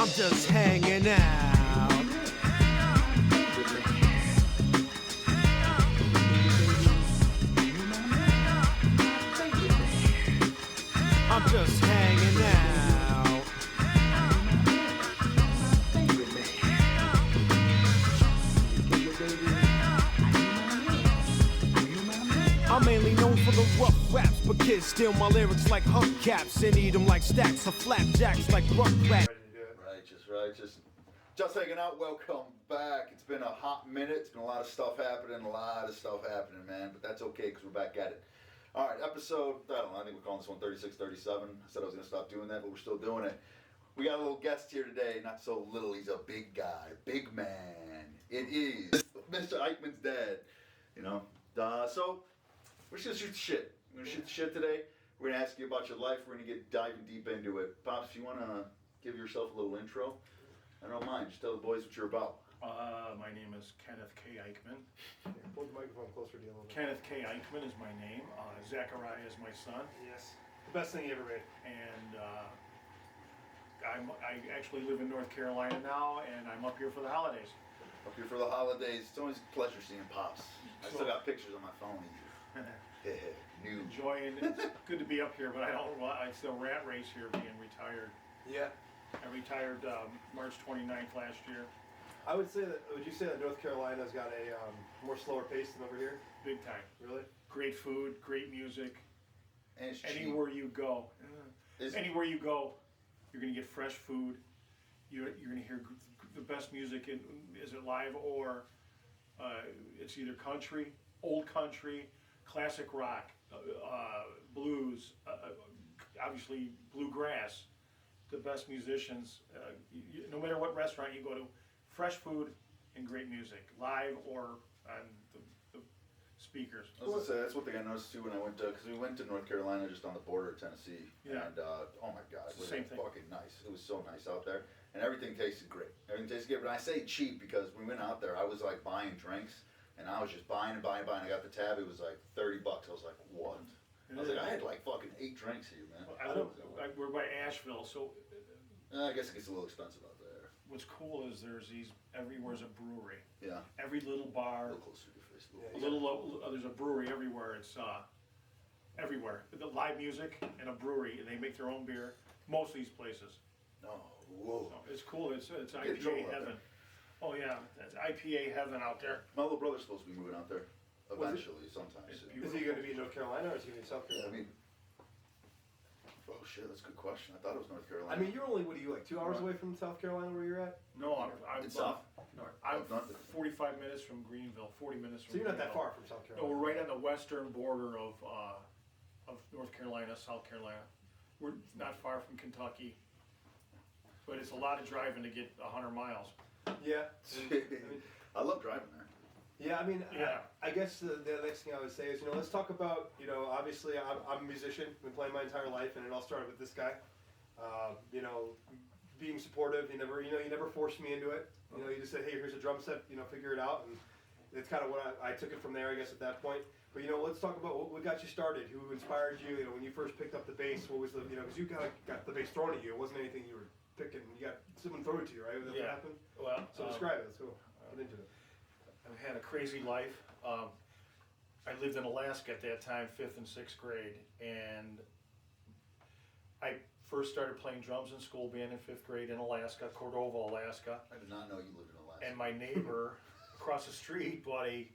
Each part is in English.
I'm just hanging out. I'm just hanging out. I'm mainly known for the rough raps, but kids steal my lyrics like hubcaps and eat them like stacks of flapjacks like rough rap. Righteous. Just hanging out, welcome back. It's been a hot minute. It's been a lot of stuff happening, man. But that's okay, because we're back at it. All right, episode, I don't know, I think we're calling this one 36, 37. I said I was going to stop doing that, but we're still doing it. We got a little guest here today, not so little, he's a big guy, big man. It is Mr. Eichmann's dad, you know. So, we're just going to shoot the shit. We're going to shoot the shit today. We're going to ask you about your life. We're going to get diving deep into it. Pops, if you want to give yourself a little intro, I don't mind. Just tell the boys what you're about. My name is Kenneth K. Eichmann. Pull the microphone closer to you a little bit. Kenneth K. Eichmann is my name. Zachariah is my son. Yes. The best thing you ever made. And I actually live in North Carolina now, and I'm up here for the holidays. Up here for the holidays. It's always a pleasure seeing Pops. I still got pictures on my phone of you. New. Enjoying it. It's good to be up here, but I still rat race here being retired. Yeah. I retired March 29th last year. Would you say that North Carolina's got a more slower pace than over here? Big time. Really? Great food, great music. And it's cheap. Anywhere you go, you're going to get fresh food. You're going to hear the best music. Is it live or it's either country, old country, classic rock, blues, obviously bluegrass. The best musicians, no matter what restaurant you go to, fresh food and great music, live or on the speakers. I was going to say, that's one thing I noticed too when I went to, because we went to North Carolina just on the border of Tennessee. Yeah. And, oh my God, it was Same thing. fucking nice. It was so nice out there. And everything tasted great. Everything tasted good. But I say cheap because when we went out there, I was like buying drinks. And I was just buying and buying and buying. I got the tab, it was like $30. I was like, what? I was like, I had like fucking 8 drinks here, man. We're by Asheville, so I guess it gets a little expensive out there. what's cool is everywhere's a brewery. Yeah. Every little bar, A little closer to your face. there's a brewery everywhere. It's everywhere. The live music and a brewery, and they make their own beer. Most of these places. No. Whoa. So it's cool. It's Get Joel IPA out heaven. there. Oh yeah, that's IPA heaven out there. My little brother's supposed to be moving out there. Eventually, sometime It's soon. beautiful. Is he going to be in North Carolina or is he going to be South Yeah, Carolina? oh shit, that's a good question. I thought it was North Carolina. I mean, you're only, 2 hours away from South Carolina where you're at? No, I'm It's south. I'm North. 45 minutes from Greenville. 40 minutes from. So you're not that Greenville. far from South No, Carolina. we're right on the western border of North Carolina, South Carolina. We're not far from Kentucky, but it's a lot of driving to get 100 miles. Yeah. I love driving there. Yeah, I mean, Yeah. I guess the next thing I would say is, let's talk about, obviously I'm a musician, been playing my entire life, and it all started with this guy. Being supportive, you never forced me into it. You just said, hey, here's a drum set, figure it out, and it's kind of what I took it from there, I guess, at that point. But, let's talk about what got you started, who inspired you, when you first picked up the bass, what was the, because you got the bass thrown at you, it wasn't anything you were picking, you got someone throw it to you, right? That's what happened? Well, So describe it, let's go, get into it. I've had a crazy life. I lived in Alaska at that time, 5th and 6th grade, and I first started playing drums in school, being in 5th grade in Alaska, Cordova, Alaska. I did not know you lived in Alaska. And my neighbor across the street bought a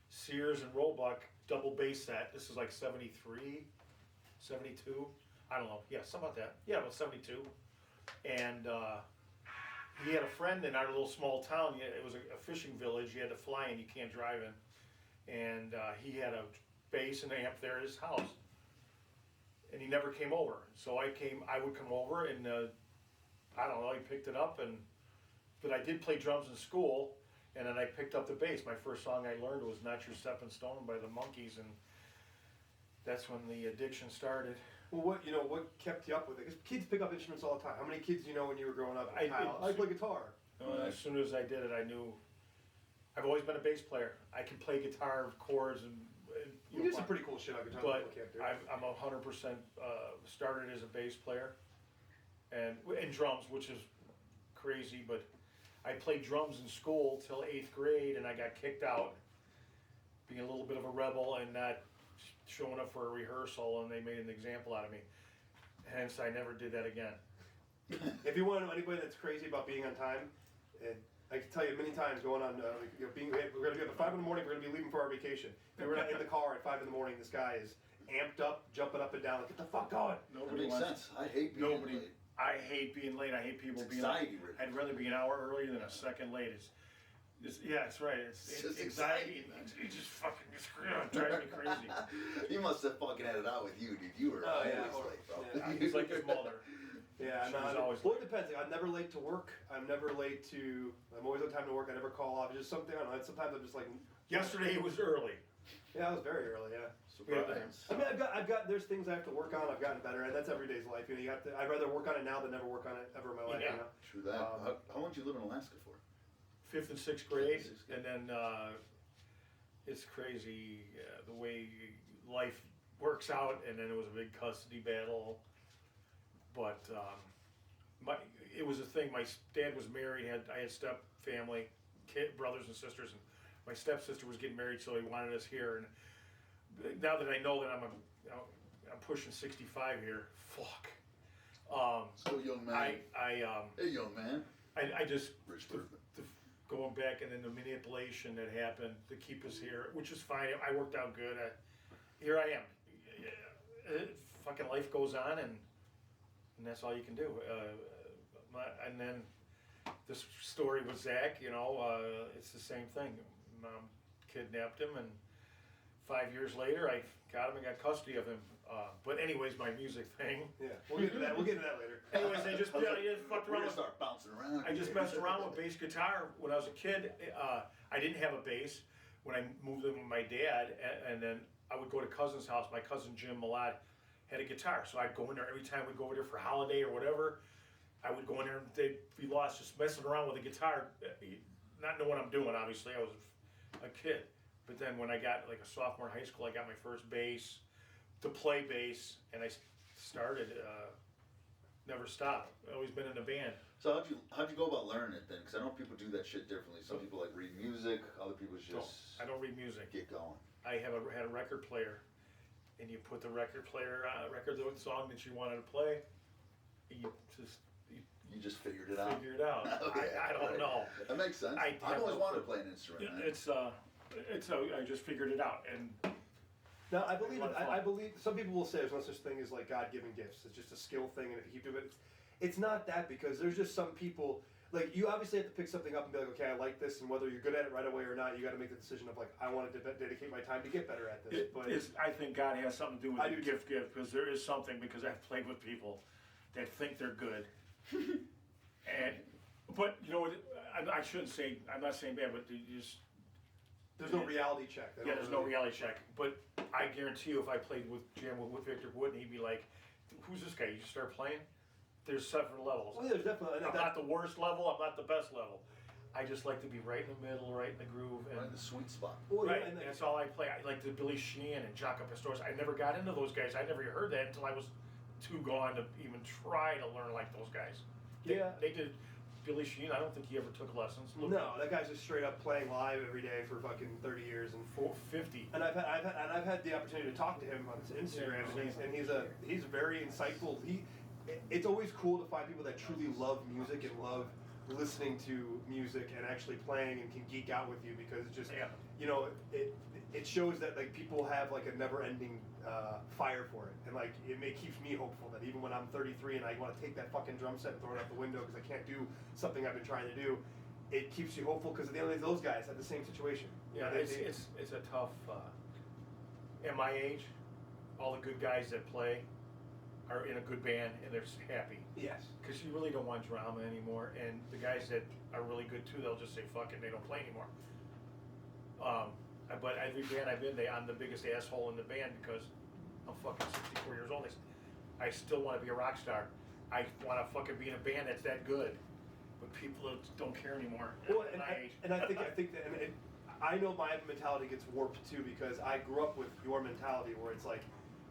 Sears and Roebuck double bass set. This is like 73, 72, I don't know, yeah, something like that. Yeah, about 72. And he had a friend in our little small town. It was a fishing village. You had to fly in, you can't drive in. And he had a bass and amp there at his house. And he never came over. So I would come over and I don't know, he picked it up. But I did play drums in school, and then I picked up the bass. My first song I learned was Not Your Stepping Stone by the Monkees, and that's when the addiction started. Well, what kept you up with it? Because kids pick up instruments all the time. How many kids do you know when you were growing up? I play guitar. As soon as I did it, I knew. I've always been a bass player. I can play guitar chords and. You do some pretty cool shit on guitar. But can't do. I'm 100% started as a bass player, and drums, which is crazy, but I played drums in school till 8th grade, and I got kicked out, being a little bit of a rebel and not showing up for a rehearsal, and they made an example out of me. Hence, I never did that again. If you want to know anybody that's crazy about being on time, and I can tell you many times going on, we're going to be up at 5 in the morning, we're going to be leaving for our vacation. If we're not in the car at 5 in the morning, this guy is amped up, jumping up and down, like, get the fuck going. That makes sense. I hate being late. I hate being late. I hate people being anxiety late. ridden. I'd rather be an hour earlier than a second late. Yeah, it's right. It's just anxiety. It just fucking drives me crazy. You must have fucking had it out with you, dude. You were always late, bro. Yeah, he's like his mother. Yeah, She no, was always well, late. it depends. Like, I'm never late to work. I'm always on time to work. I never call off. It's just something, I don't know. Sometimes I'm just like. Yesterday it was early. Yeah, I was very early, yeah. Surprise. I mean, there's things I have to work on. I've gotten better, and that's everyday's life. You know, I'd rather work on it now than never work on it ever in my life. Yeah. You know? True that. How long did you live in Alaska for? 5th and 6th grade, and then it's crazy the way life works out. And then it was a big custody battle, but it was a thing. My dad was married. I had step family, brothers and sisters, and my stepsister was getting married, so he wanted us here. And now that I know that I'm pushing 65 here, fuck. So young man. Hey, young man. I just Rich going back, and then the manipulation that happened to keep us here, which is fine. I worked out good. Here I am. Fucking life goes on, and that's all you can do. And then this story with Zach, it's the same thing. Mom kidnapped him, and 5 years later, I got him and got custody of him. But anyways, my music thing. Yeah, we'll get into that. We'll get into that later. Anyways, I just fucked We're around. gonna start bouncing around. I just messed around with bass guitar when I was a kid. I didn't have a bass when I moved in with my dad, and then I would go to cousin's house. My cousin Jim Malad had a guitar, so I'd go in there every time we'd go over there for a holiday or whatever. I would go in there and they'd be lost, just messing around with the guitar, not knowing what I'm doing. Obviously, I was a kid. But then when I got like a sophomore in high school, I got my first bass to play bass, and I started. Never stopped. Always been in a band. So how'd you go about learning it then? Because I know people do that shit differently. Some people like read music. Other people just I don't read music. get going. I had a record player, and you put the record player record the song that you wanted to play. You just figured it out. Figure it out. Okay, I don't know. That makes sense. I've always wanted to play an instrument. Man. I just figured it out, and No, I believe it. I believe some people will say there's no such thing as like God-given gifts. It's just a skill thing, and if you keep doing it, it's not that, because there's just some people. Like, you obviously have to pick something up and be like, okay, I like this, and whether you're good at it right away or not, you got to make the decision of like, I want to dedicate my time to get better at this. I think God has something to do with the gift, because there is something, because I've played with people that think they're good, but you know what? I shouldn't say. I'm not saying bad, but you just. There's no reality check. There's no reality check. But I guarantee you, if I played with Victor Wood, he'd be like, "Who's this guy? You just start playing." There's several levels. Well, there's definitely. I'm not the worst level. I'm not the best level. I just like to be right in the middle, right in the groove, and Right in the sweet spot. Well, right. and That's all I play. I like the Billy Sheehan and Jaco Pastorius. I never got into those guys. I never heard that until I was too gone to even try to learn like those guys. They did. Billy Sheehan, I don't think he ever took lessons. No, that guy's just straight up playing live every day for fucking 30 years and 50. And I've had the opportunity to talk to him on his Instagram, and he's very insightful. It's always cool to find people that truly love music and love listening to music and actually playing and can geek out with you, because it's just it shows that like people have like a never-ending fire for it, and like it keeps me hopeful that even when I'm 33 and I want to take that fucking drum set and throw it out the window because I can't do something I've been trying to do, it keeps you hopeful, because at the end of the day, those guys had the same situation. Yeah, it's a tough. At my age, all the good guys that play are in a good band and they're happy. Yes. Because you really don't want drama anymore, and the guys that are really good too, they'll just say fuck it, they don't play anymore. But every band I've been, I'm the biggest asshole in the band because I'm fucking 64 years old. I still want to be a rock star. I want to fucking be in a band that's that good, but people don't care anymore. Well, and I think that, and I know my mentality gets warped too, because I grew up with your mentality where it's like,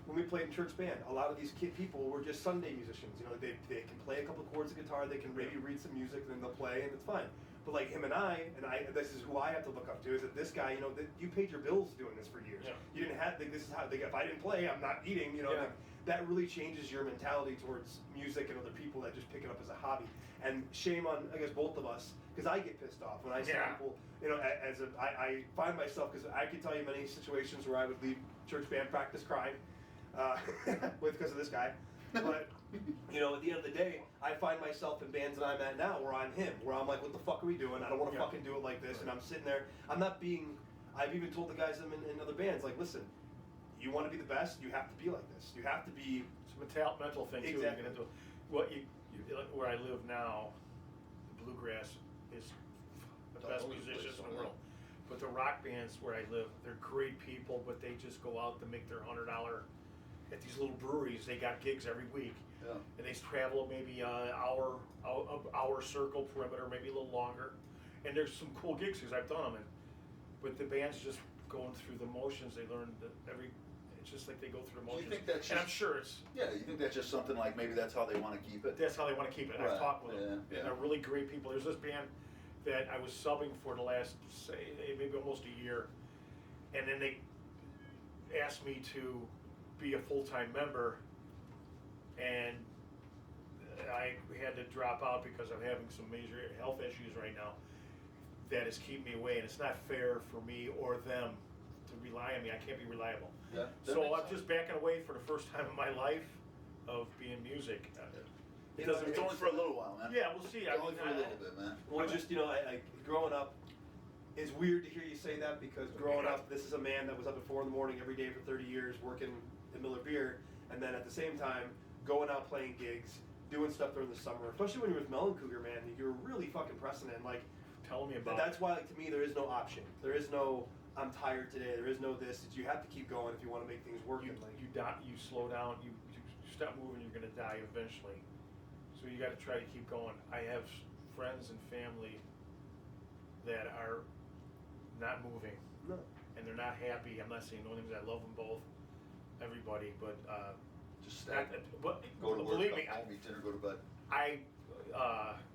when we played in church band, a lot of these people were just Sunday musicians. You know, they can play a couple of chords of guitar, they can maybe read some music, and then they'll play, and it's fine. But like him and I, this is who I have to look up to, is that this guy, you know, that you paid your bills doing this for years. Yeah. You didn't have, this is how, if I didn't play, I'm not eating, you know. Yeah. That really changes your mentality towards music and other people that just pick it up as a hobby. And shame on, I guess, both of us, because I get pissed off when I see people, you know, I find myself, because I can tell you many situations where I would leave church band practice crying because of this guy. But, you know, at the end of the day, I find myself in bands that I'm at now where I'm him, where I'm like, what the fuck are we doing? I don't want to fucking do it like this. And I'm sitting there, I've even told the guys in other bands, like, listen, you want to be the best, you have to be like this. You have to be. It's a mental thing too. Exactly. You get into what where I live now, the bluegrass is the best musicians in the world. But the rock bands where I live, they're great people, but they just go out to make their $100 at these little breweries. They got gigs every week, and they travel maybe an hour circle perimeter, maybe a little longer. And there's some cool gigs because I've done them. But the band's just going through the motions. They learn it's just like they go through the motions. Do you think that's and just, I'm sure it's. Yeah, you think that's just something like maybe that's how they want to keep it? That's how they want to keep it. Right. I've talked with them, Yeah. and they're really great people. There's this band that I was subbing for the last, say, maybe almost a year, and then they asked me to be a full-time member, and I had to drop out because I'm having some major health issues right now that is keeping me away, and it's not fair for me or them to rely on me. I can't be reliable. Yeah, that So makes I'm sense. just backing away for the first time in my life of being music. It doesn't. It's only for a little while, man. Yeah, we'll see. It's only for a little bit, man. Well, just, you know, I growing up, it's weird to hear you say that, because growing up, this is a man that was up at 4 in the morning every day for 30 years working at Miller Beer, and then at the same time going out playing gigs, doing stuff during the summer. Especially when you're with Melon Cougar, man, you're really fucking pressing it. Like, Tell me about that's it. why, like, to me, there is no option. There is no I'm tired today. There is no this. You have to keep going if you want to make things work. You slow down. You stop moving. You're gonna die eventually. So you got to try to keep going. I have friends and family that are not moving, and they're not happy. I'm not saying no names. I love them both, everybody, but Just stack. but Go to work, believe me, come home, eat dinner, go to bed.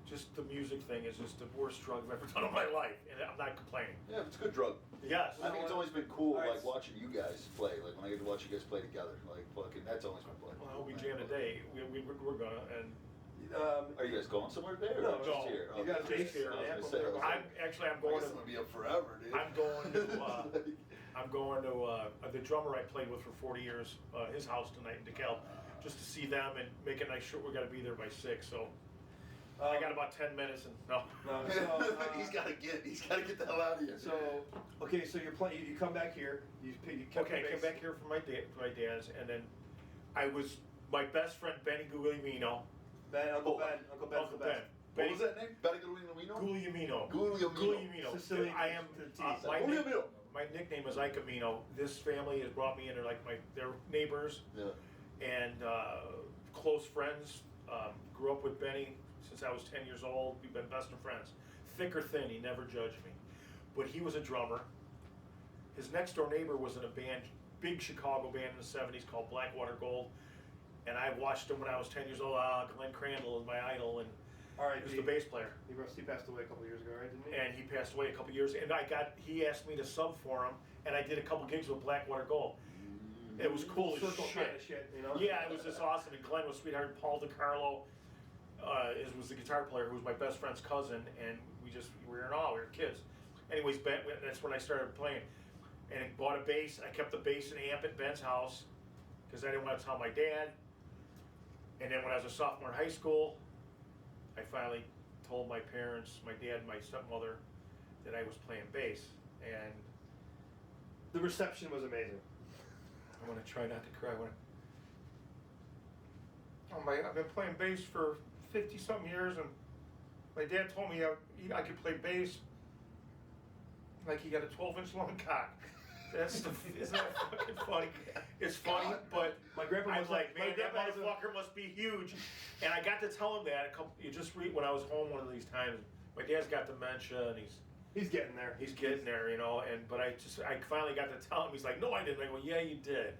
just the music thing is just the worst drug I've ever done in my life, and I'm not complaining. Yeah, it's a good drug. Yes. I think it's always been cool, All right. like watching you guys play. Like when I get to watch you guys play together, like fucking, that's always been fun. Well, I hope we jam today. We're gonna, and Are you guys going somewhere today? No, or just here? you Okay. guys just here. I was Yeah, gonna say, I was I'm like, going I guess to. I'm gonna be up forever, dude. I'm going to the drummer I played with for 40 years, his house tonight in DeKalb, just to see them and make a nice shirt. We got to be there by 6, so I got about 10 minutes and no. he's gotta get the hell out of here. So, okay, so you're playing. You come back here. You kept Okay, I the came bass. back here for my dad's, and then I was my best friend Benny Guglielmino. Uncle Ben's the best. What was that name? Guglielmino? Guglielmino. Guglielmino. Sicilian I am. to the T. My nickname is Eichmann. This family has brought me in. They're like they're neighbors. Yeah. And close friends. Grew up with Benny since I was 10 years old. We've been best of friends. Thick or thin, he never judged me. But he was a drummer. His next door neighbor was in a band, big Chicago band in the 70s called Blackwater Gold. And I watched him when I was 10 years old. Glenn Crandall is my idol, and All right, he was the bass player. He passed away a couple years ago, right? Didn't he? And he passed away a couple years. And he asked me to sub for him, and I did a couple gigs with Blackwater Gold. It was cool as Circle shit. kind of shit, you know? Yeah, it was just awesome. And Glenn was sweetheart. Paul DiCarlo was the guitar player who was my best friend's cousin, and we were in awe. We were kids. Anyways, that's when I started playing. And I bought a bass. I kept the bass and amp at Ben's house because I didn't want to tell my dad. And then when I was a sophomore in high school, I finally told my parents, my dad and my stepmother, that I was playing bass. And The reception was amazing. I want to try not to cry. I've been playing bass for 50-something years, and my dad told me I could play bass like he got a 12-inch long cock. Isn't that fucking funny? It's funny, but My grandpa I was was like, man, that my grandpa was motherfucker must be huge. And I got to tell him that when I was home one of these times. My dad's got dementia, and He's getting there. he's getting there, you know. But I finally got to tell him. He's like, no, I didn't. I go, yeah, you did.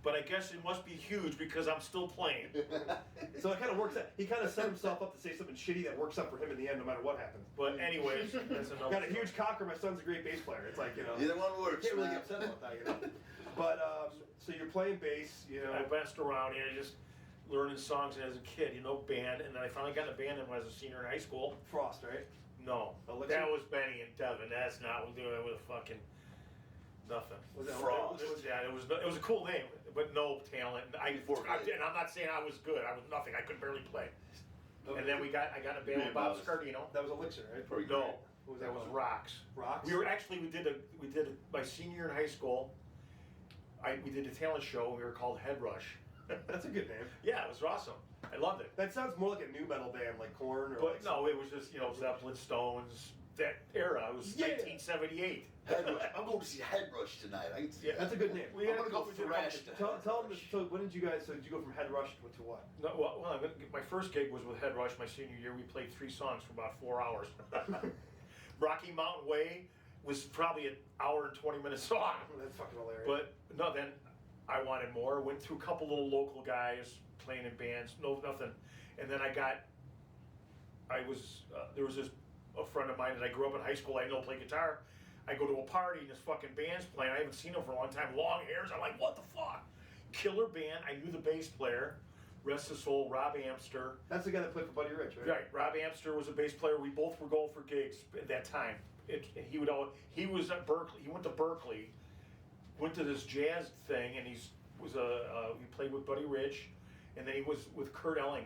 but I guess it must be huge because I'm still playing. So it kind of works out. He kind of set himself up to say something shitty that works out for him in the end, no matter what happens. But anyways, that's another. Got a huge cocker. My son's a great bass player. It's like, you know. Either one works, Can't really man. get upset about that, you know. But so you're playing bass, you know. I bounced around here, just learning songs as a kid, you know, band, and then I finally got in a band when I was a senior in high school. Frost, right? No, Elixir? that was Benny and Devin. That's not what we're doing with fucking nothing. Was that Frost. Yeah, it was a cool name, but no talent. And I'm not saying I was good. I was nothing. I could barely play. And then I got in a band with Bob Scardino. That was Elixir, right? Pretty No, What was that was called? Rocks. Rocks? We did my senior year in high school. We did a talent show. We were called Head Rush. That's a good name. Yeah, it was awesome. I loved it. That sounds more like a new metal band, like Korn or But like no, it was just, you know, Zeppelin, Stones, that era. It was Yeah. 1978. Head Rush. I'm going to see Head Rush tonight. I can see Yeah, that. That's a good name. We I'm had gonna go we did a thrash couple- to Tell Head them. Rush. So when did you guys? So did you go from Head Rush to what? No, my first gig was with Head Rush my senior year. We played 3 songs for about 4 hours. Rocky Mountain Way was probably an hour and 20 minutes song. That's fucking hilarious. But no, then I wanted more. Went through a couple little local guys playing in bands. No, nothing. And then there was a friend of mine that I grew up in high school. I know play guitar. I go to a party and this fucking band's playing. I haven't seen him for a long time. Long hairs. I'm like, what the fuck? Killer band. I knew the bass player. Rest his soul, Rob Amster. That's the guy that played for Buddy Rich, right? Right, Rob Amster was a bass player. We both were going for gigs at that time. He was at Berkeley. He went to Berkeley, went to this jazz thing, and he played with Buddy Rich, and then he was with Kurt Elling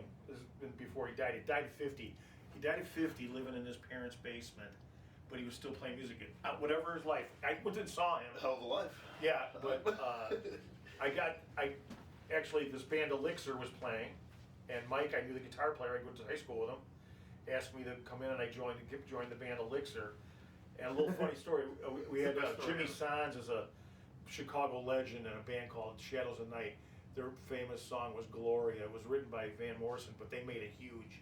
before he died. He died at 50. He died at 50, living in his parents' basement, but he was still playing music. Whatever his life. I went and saw him. Hell of a life. Yeah, but actually, this band Elixir was playing, and Mike, I knew the guitar player. I went to high school with him. Asked me to come in, and I joined the band Elixir. And a little funny story: we had Jimmy Sands as a Chicago legend in a band called Shadows of Night. Their famous song was Gloria. It was written by Van Morrison, but they made it huge.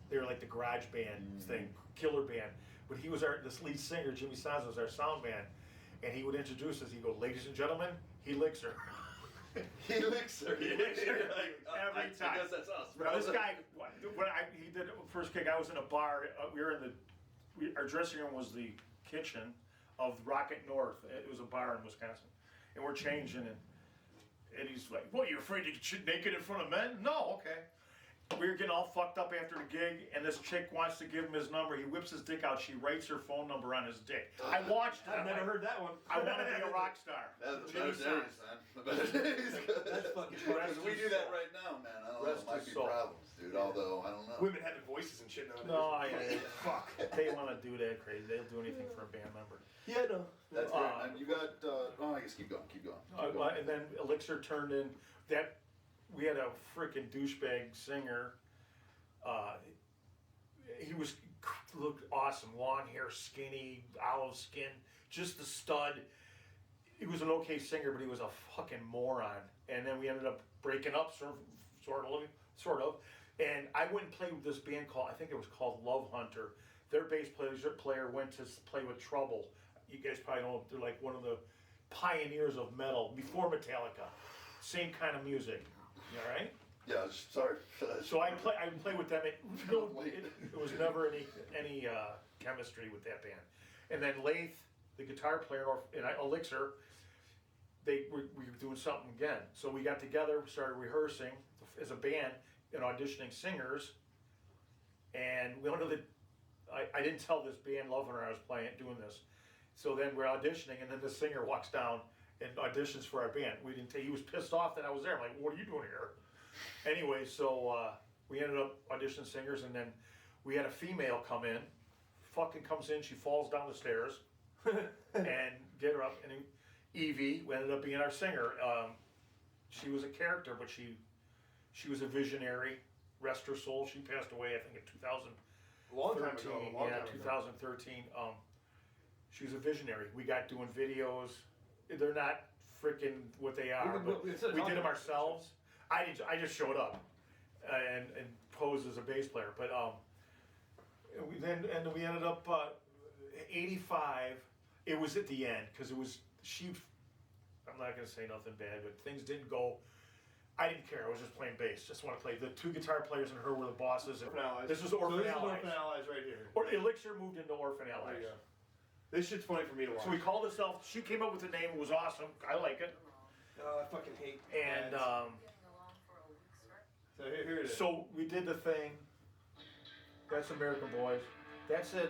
They were like the garage band thing, killer band. But he was this lead singer, Jimmy Sands, was our sound man, and he would introduce us. He'd go, "Ladies and gentlemen, Elixir." Elixir. Elixir. I Every time. guess that's us. Now, this guy, he did first gig. I was in a bar. We were our dressing room was the kitchen of Rocket North. It was a bar in Wisconsin, and we're changing, and he's like, "What? You afraid to get naked in front of men?" No, okay. We were getting all fucked up after the gig, and this chick wants to give him his number. He whips his dick out. She writes her phone number on his dick. I watched it. I've never heard that one. I want to be a rock star. That's the Jimmy better Sands. days, man. The better days. That's fucking Because we do that right now, man. I don't know. Rest It might his be soul. problems, dude. Although, I don't know. Women having voices and shit nowadays. No, fuck. They want to do that crazy. They'll do anything for a band member. Yeah, no. That's great, man. You got, I guess keep going. Keep going. And then Elixir turned in that. We had a freaking douchebag singer. He looked awesome, long hair, skinny, olive skin, just a stud. He was an okay singer, but he was a fucking moron. And then we ended up breaking up, sort of. And I went and played with this band I think it was called Love Hunter. Their bass player went to play with Trouble. You guys probably know they're like one of the pioneers of metal before Metallica. Same kind of music. You all right? Yeah, sorry. So I play with them. It was never any chemistry with that band. And then Lath, the guitar player, and Elixir, we were doing something again. So we got together, started rehearsing as a band and auditioning singers. And we went to I didn't tell this band Love Hunter I was doing this. So then we're auditioning, and then the singer walks down and auditions for our band. We didn't. He was pissed off that I was there. I'm like, what are you doing here? Anyway, so we ended up auditioning singers, and then we had a female come in. Fucking comes in, she falls down the stairs, and get her up. And Evie ended up being our singer. She was a character, but she was a visionary. Rest her soul. She passed away, I think, in 2013. Long time ago. 2013. She was a visionary. We got doing videos. They're not freaking what they are, but we did them ourselves. I just showed up and posed as a bass player, but we ended up 85. It was at the end because it was I'm not gonna say nothing bad, but things didn't go. I didn't care. I was just playing bass. Just want to play. The two guitar players and her were the bosses. Orphan Allies. This was Orphan so this Allies. is Orphan Allies right here. Or Elixir moved into Orphan There Allies. you go. This shit's funny for me to watch. So we called ourselves. She came up with the name. It was awesome. I like it. Oh, I fucking hate. And ads. So here it is. so we did the thing. That's American Boys. That's in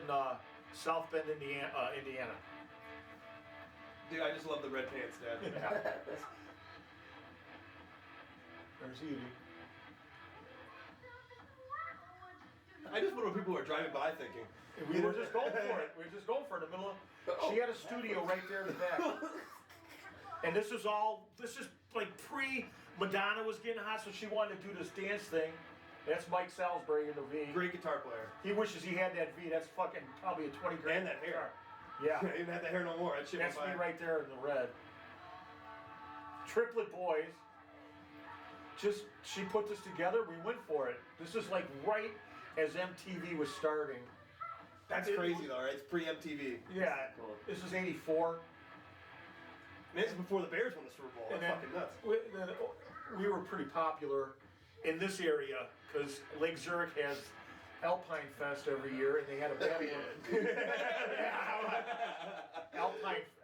South Bend, Indiana. Dude, I just love the red pants, Dad. Yeah. There's Edie. I just wonder what people are driving by thinking. We were just going for it. We were just going for it in the middle of. She had a studio right there in the back. And this is like pre-Madonna was getting hot, so she wanted to do this dance thing. That's Mike Salisbury in the V. Great guitar player. He wishes he had that V. That's fucking probably a 20 grand. And that hair. Yeah. He didn't have the hair no more. That shit That's was me fine. right there in the red. Triplet boys. Just, she put this together, we went for it. This is like right as MTV was starting. That's crazy though, right? It's pre-MTV. Yeah. Cool. This is 84. And this is before the Bears won the Super Bowl. And That's then fucking nuts. we were pretty popular in this area because Lake Zurich has Alpine Fest every year, and they had a battle.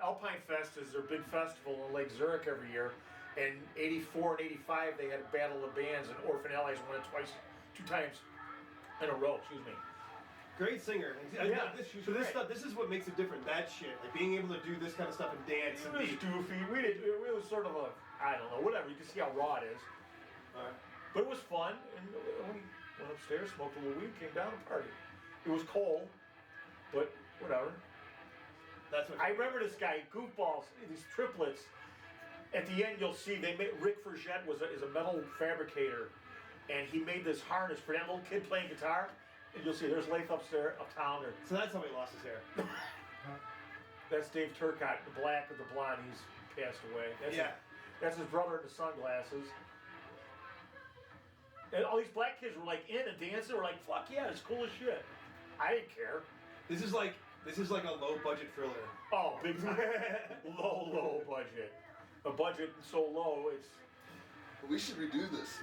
Alpine Fest is their big festival in Lake Zurich every year. And 84 and 85, they had a battle of bands, and Orphan Allies won it two times in a row. Excuse me. Great singer. Yeah, So this stuff, this is what makes it different. That shit, like being able to do this kind of stuff and dance It and was be. goofy. It was sort of a, I don't know, whatever. You can see how raw it is. But it was fun, and we went upstairs, smoked a little weed, came down and partied. It was cold, but whatever. That's what I remember this guy, goofballs, these triplets. At the end, you'll see they made Rick Frigette is a metal fabricator, and he made this harness for that little kid playing guitar. And you'll see there's Lath uptown. So that's how he lost his hair. That's Dave Turcotte, the black with the blonde. He's passed away. That's his brother in the sunglasses. And all these black kids were like in and dancing. We're like, fuck yeah, it's cool as shit. I didn't care. This is like a low budget thriller. Oh, big time. low budget. A budget so low, it's. We should redo this.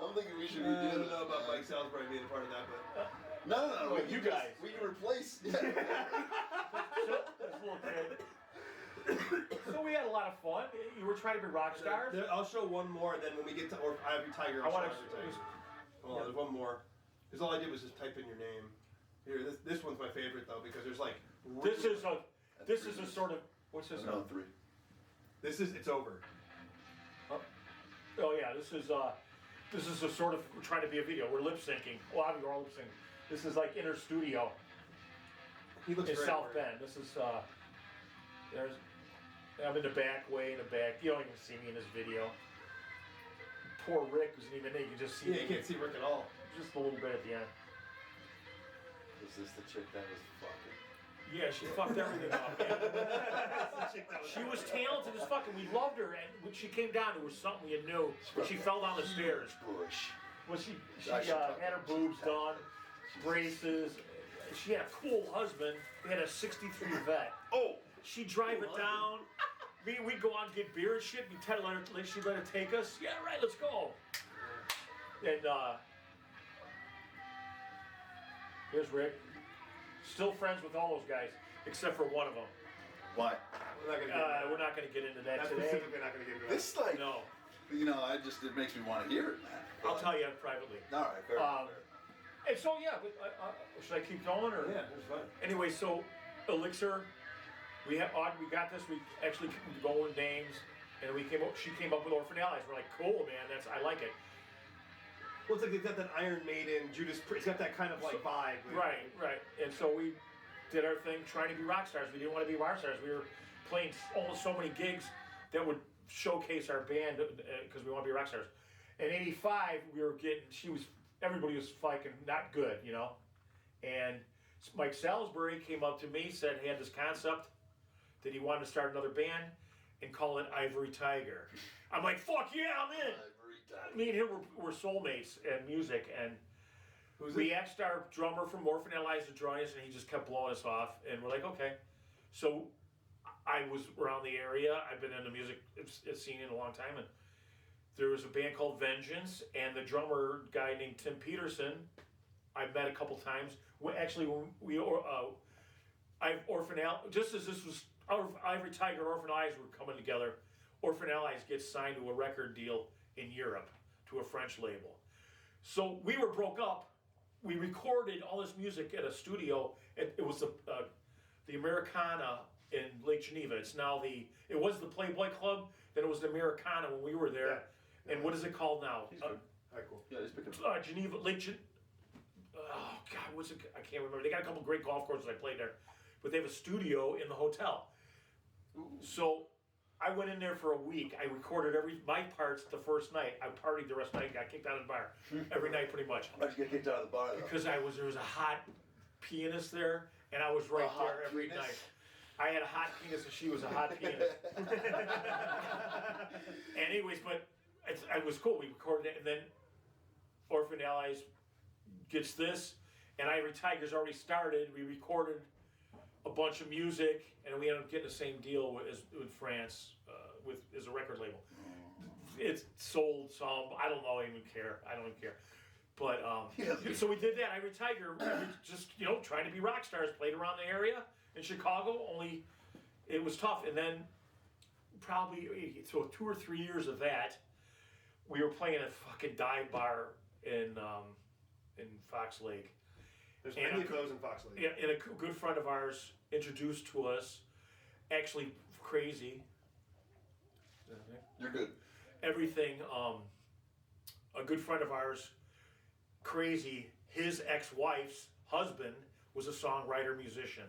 I'm thinking we should I redo don't this. know about Mike Salisbury being a part of that, but No. Well, you guys. We can replace. This little kid. So we had a lot of fun. You were trying to be rock stars. I'll show one more, and then when we get to Ivory Tiger, I I'll show want Ivory to. Tiger. Hold on, there's one more. Because all I did was just type in your name. Here, this one's my favorite though, because there's like. This is a sort of. What's this? No, 3. It's over. Oh yeah, this is a sort of, we're trying to be a video. We're lip syncing. Well, we're all lip syncing. This is like inner studio He looks in great. South Bend. This is I'm in the back, way in the back. You don't even see me in this video. Poor Rick wasn't even there. You can just see. Yeah, you can't see Rick at all. Just a little bit at the end. Is this the chick that was fucking? Yeah, she fucked everything up, man. She was talented as fucking. We loved her, and when she came down, there was something you knew. When she fell down the stairs. Bush. Well, she I should talk had her about boobs that. done, braces. She had a cool husband. They had a '63 vet. Oh, She'd drive it down. We'd go out and get beer and shit. She'd let her take us. Yeah, right, let's go. And here's Rick. Still friends with all those guys, except for one of them. why? We're not going to get into that. We're not going to get into that That's today. specifically not going to get into that. This like, No, it makes me want to hear it, man. I'll tell you privately. All right, fair enough. And so yeah, but, should I keep going or? Yeah, it's fine. Anyway, so Elixir, we got this. We actually go with names, and she came up with Orphan Allies. We're like, cool, man. I like it. Well, it's like they've got that Iron Maiden, Judas Priest. It's got that kind of like vibe. Right. And so we did our thing, trying to be rock stars. We didn't want to be rock stars. We were playing almost so many gigs that would showcase our band because we want to be rock stars. In '85, everybody was fucking not good, you know. And Mike Salisbury came up to me, said he had this concept that he wanted to start another band and call it Ivory Tiger. I'm like, fuck yeah, I'm in. Me and him were soulmates in music, and we asked our drummer from Orphan Allies to join us, and he just kept blowing us off. And we're like, okay. So I was around the area. I've been in the music scene in a long time, and there was a band called Vengeance, and the drummer guy named Tim Peterson, I've met a couple times. Just as this was, Ivory Tiger and Orphan Eyes were coming together, Orphan Allies gets signed to a record deal in Europe to a French label. So we were broke up. We recorded all this music at a studio. It was the Americana in Lake Geneva. It was the Playboy Club, then it was the Americana when we were there. Yeah. And what is it called now? He's good. All right, cool. Yeah, he's picking up. Geneva, oh God, what's it? I can't remember. They got a couple great golf courses I played there, but they have a studio in the hotel. Ooh. So I went in there for a week. I recorded my parts the first night. I partied the rest of the night. Got kicked out of the bar every night, pretty much. Why'd you get kicked out of the bar? Though? Because there was a hot pianist there, and I was right there every night. I had a hot penis, and she was a hot pianist. Anyways, but it was cool. We recorded it, and then Orphan Allies gets this, and Ivory Tiger's already started. We recorded a bunch of music, and we ended up getting the same deal with France, as a record label. It's sold some. I don't even care. But so we did that. Ivory Tiger, just trying to be rock stars. Played around the area in Chicago. Only it was tough. And then probably 2 or 3 years of that, we were playing a fucking dive bar in Fox Lake. There's many of those in Fox Lake. Yeah, and a good friend of ours introduced to us, actually Crazy. You're good. Everything. A good friend of ours, Crazy, his ex-wife's husband was a songwriter musician.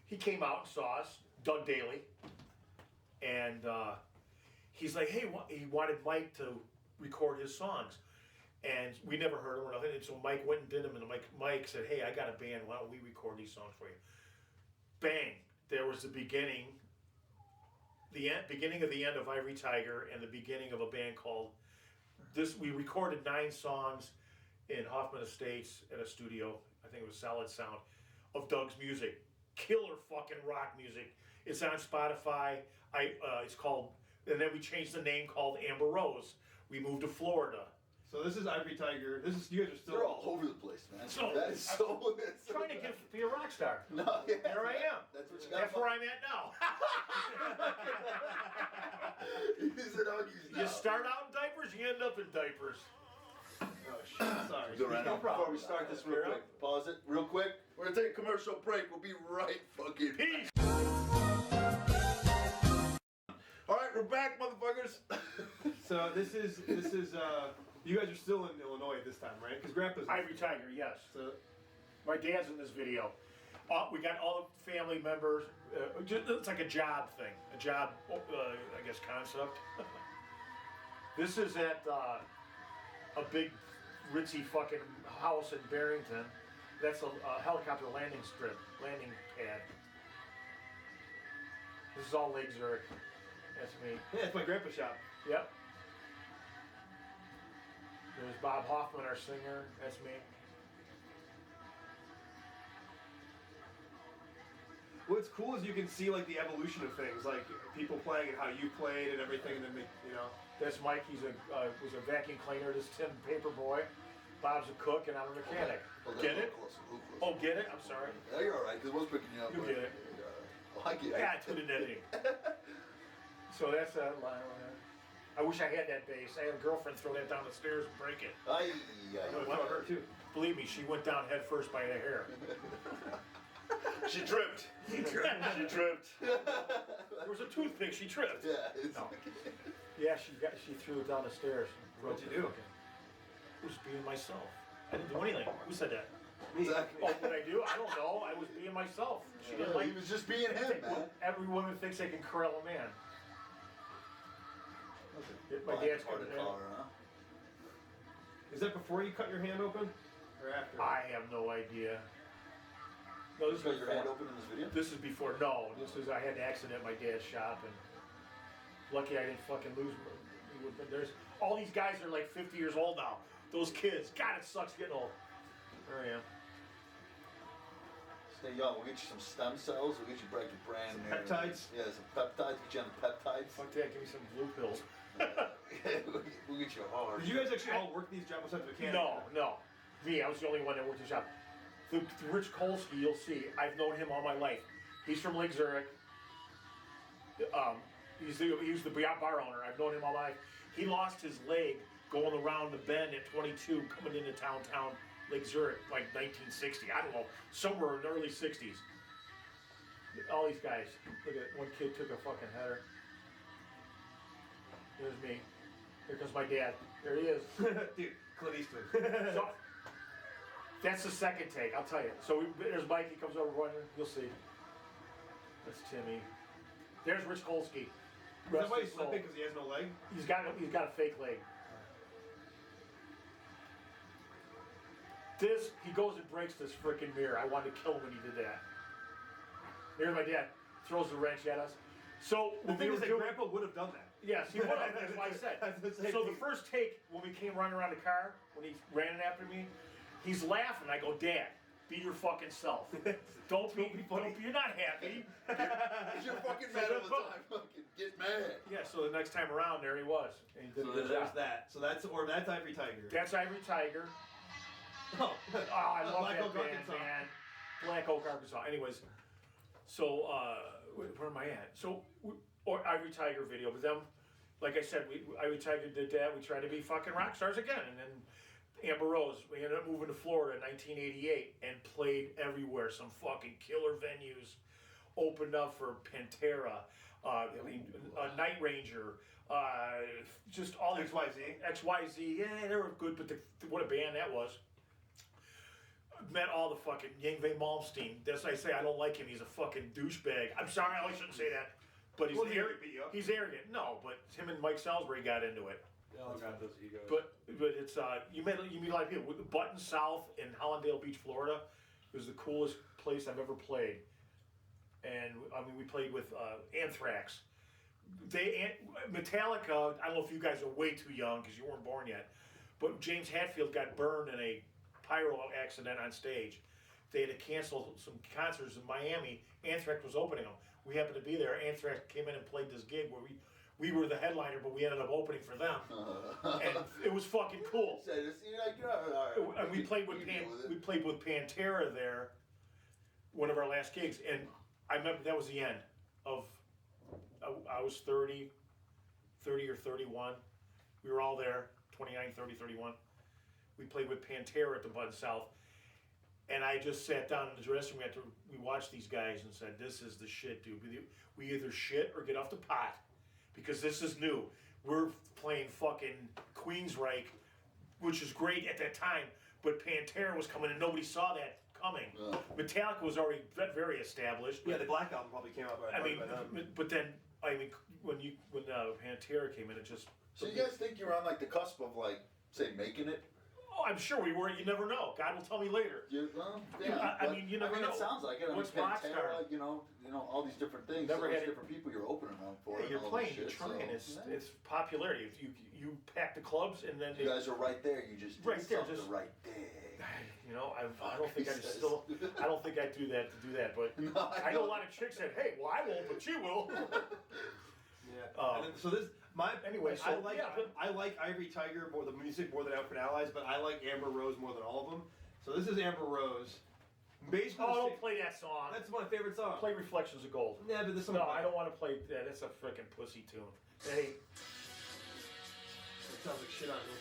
He came out and saw us, Doug Daly, and he's like, hey, he wanted Mike to record his songs. And we never heard him or nothing. And so Mike went and did them. And Mike said, hey, I got a band. Why don't we record these songs for you? Bang. There was the beginning of the end of Ivory Tiger and the beginning of a band called this. We recorded 9 songs in Hoffman Estates at a studio. I think it was Solid Sound of Doug's music. Killer fucking rock music. It's on Spotify. It's called, and then we changed the name called Amber Rose. We moved to Florida. So this is Ivory Tiger. You guys are still. You're all over the place, man. So that is so. Trying to be a rock star. No, yeah, here I am. That's what you got. That's where I'm at now. You start out in diapers, you end up in diapers. Oh shit! Sorry. No problem. Before we start this real quick, pause it real quick. We're gonna take a commercial break. We'll be right fucking. Peace. All right, we're back, motherfuckers. So this is you guys are still in Illinois this time, right? Because Grandpa's Ivory Tiger, yes. So my dad's in this video. We got all the family members. It's like a job thing, I guess, concept. This is at a big ritzy fucking house in Barrington. That's a helicopter landing pad. This is all Lake Zurich. That's me. yeah, it's my grandpa's shop. Yep. There's Bob Hoffman, our singer. That's me. What's cool is you can see like the evolution of things, like people playing and how you played and everything, and then That's Mike. He's was a vacuum cleaner. This Tim Paperboy. Bob's a cook, and I'm a mechanic. Get it? Oh, get it? I'm sorry. Yeah, you're all right. Because I was picking you up. You get it. I get it. Yeah, I put it in editing. So that's that line. I wish I had that bass. I had a girlfriend throw that down the stairs and break it. I would throw her too. Believe me, she went down head first by the hair. She tripped. She tripped. There was a toothpick. She tripped. Yeah. No. Yeah, she threw it down the stairs. What'd you do? I was being myself. I didn't do anything. Who said that? Me. Exactly. Oh, what I do? I don't know. I was being myself. She didn't like. He was just being him, man. Every woman thinks they can corral a man. My dad's coming in. Is that before you cut your hand open, or after? I have no idea. No, this is cut your hand open in this video? This is before. No, I had an accident at my dad's shop, and lucky I didn't fucking lose. There's all these guys are like 50 years old now. Those kids, God, it sucks getting old. There I am. Stay young. We'll get you some stem cells. We'll get you brand new. Peptides? Yeah, some peptides. Get you on the peptides. Fuck that, give me some blue pills. We'll get you hard. Did you guys actually all work these jobs besides mechanic? No. Me, I was the only one that worked the shop. The Rich Kolsky, you'll see, I've known him all my life. He's from Lake Zurich. He was the bar owner. I've known him all my life. He lost his leg going around the bend at 22, coming into town, Lake Zurich, like 1960. I don't know, somewhere in the early 60s. All these guys. Look at one kid took a fucking header. There's me. Here comes my dad. There he is. Dude, Clint Eastwood. So, that's the second take, I'll tell you. So there's Mike, he comes over running, you'll see. That's Timmy. There's Rich Kolsky. Is that why he's slipping because he has no leg? He's got a fake leg. He goes and breaks this freaking mirror. I wanted to kill him when he did that. There's my dad. Throws the wrench at us. So The thing is that Grandpa would have done that. yes, he would have. That's why I said. So the first take, when we came running around the car, when he ran after me, he's laughing. I go, Dad, be your fucking self. Don't be funny. You're not happy. You're fucking mad all the time. Fucking get mad. Yeah. So the next time around, there he was. And he did a good There's job. that. So that's Ivory Tiger. That's Ivory Tiger. Oh, I love Black that Oak, band, Arkansas. man. Black Oak, Arkansas. Anyways, so where am I at? So or Ivory Tiger video, but then, like I said, Ivory Tiger did that. We tried to be fucking rock stars again, and then Amber Rose. We ended up moving to Florida in 1988 and played everywhere. Some fucking killer venues opened up for Pantera. Night Ranger. Just all these XYZ. Yeah, they were good, but what a band that was. Met all the fucking Yngwie Malmsteen. That's why I say I don't like him. He's a fucking douchebag. I'm sorry, I shouldn't say that. But he's arrogant. He's arrogant. No, but him and Mike Salisbury got into it. Oh, God, those egos. But it's you meet a lot of people. Button South in Hollandale Beach, Florida, was the coolest place I've ever played. And I mean, we played with Anthrax. Metallica. I don't know if you guys are way too young because you weren't born yet. But James Hetfield got burned in a pyro accident on stage. They had to cancel some concerts in Miami. Anthrax was opening them. We happened to be there. Anthrax came in and played this gig where we were the headliner, but we ended up opening for them, and it was fucking cool. And we played with Pantera there, one of our last gigs, and I remember that was the end of. I was 30 or 31. We were all there, 29, 30, 31. We played with Pantera at the Bud South. And I just sat down in the dressing room after we watched these guys and said, this is the shit, dude. We either shit or get off the pot. Because this is new. We're playing fucking Queensryche, which is great at that time. But Pantera was coming and nobody saw that coming. Metallica was already very established. Yeah, the Black Album probably came out by but then, when Pantera came in, it just... So you guys think you're on like the cusp of like, say, making it? Oh, I'm sure we were. You never know. God will tell me later. You never know. It sounds like it. What's Pantera, you know, all these different things. Never had different people you're opening up for. Yeah, you're playing. You're trying. It's popularity. If you pack the clubs and then you guys are right there. You just right there, just right there. You know, I don't think I don't think I'd do that. But No, I know a lot of chicks said, "Hey, well, I won't, but she will." Yeah. And then, so this anyway. So I like Ivory Tiger more, the music more than Outfit Allies, but I like Amber Rose more than all of them. So this is Amber Rose. Basically, don't play that song. That's my favorite song. Play Reflections of Gold. Yeah, but this one. No, I don't want to play that. That's a freaking pussy tune. Hey. It sounds like shit on me.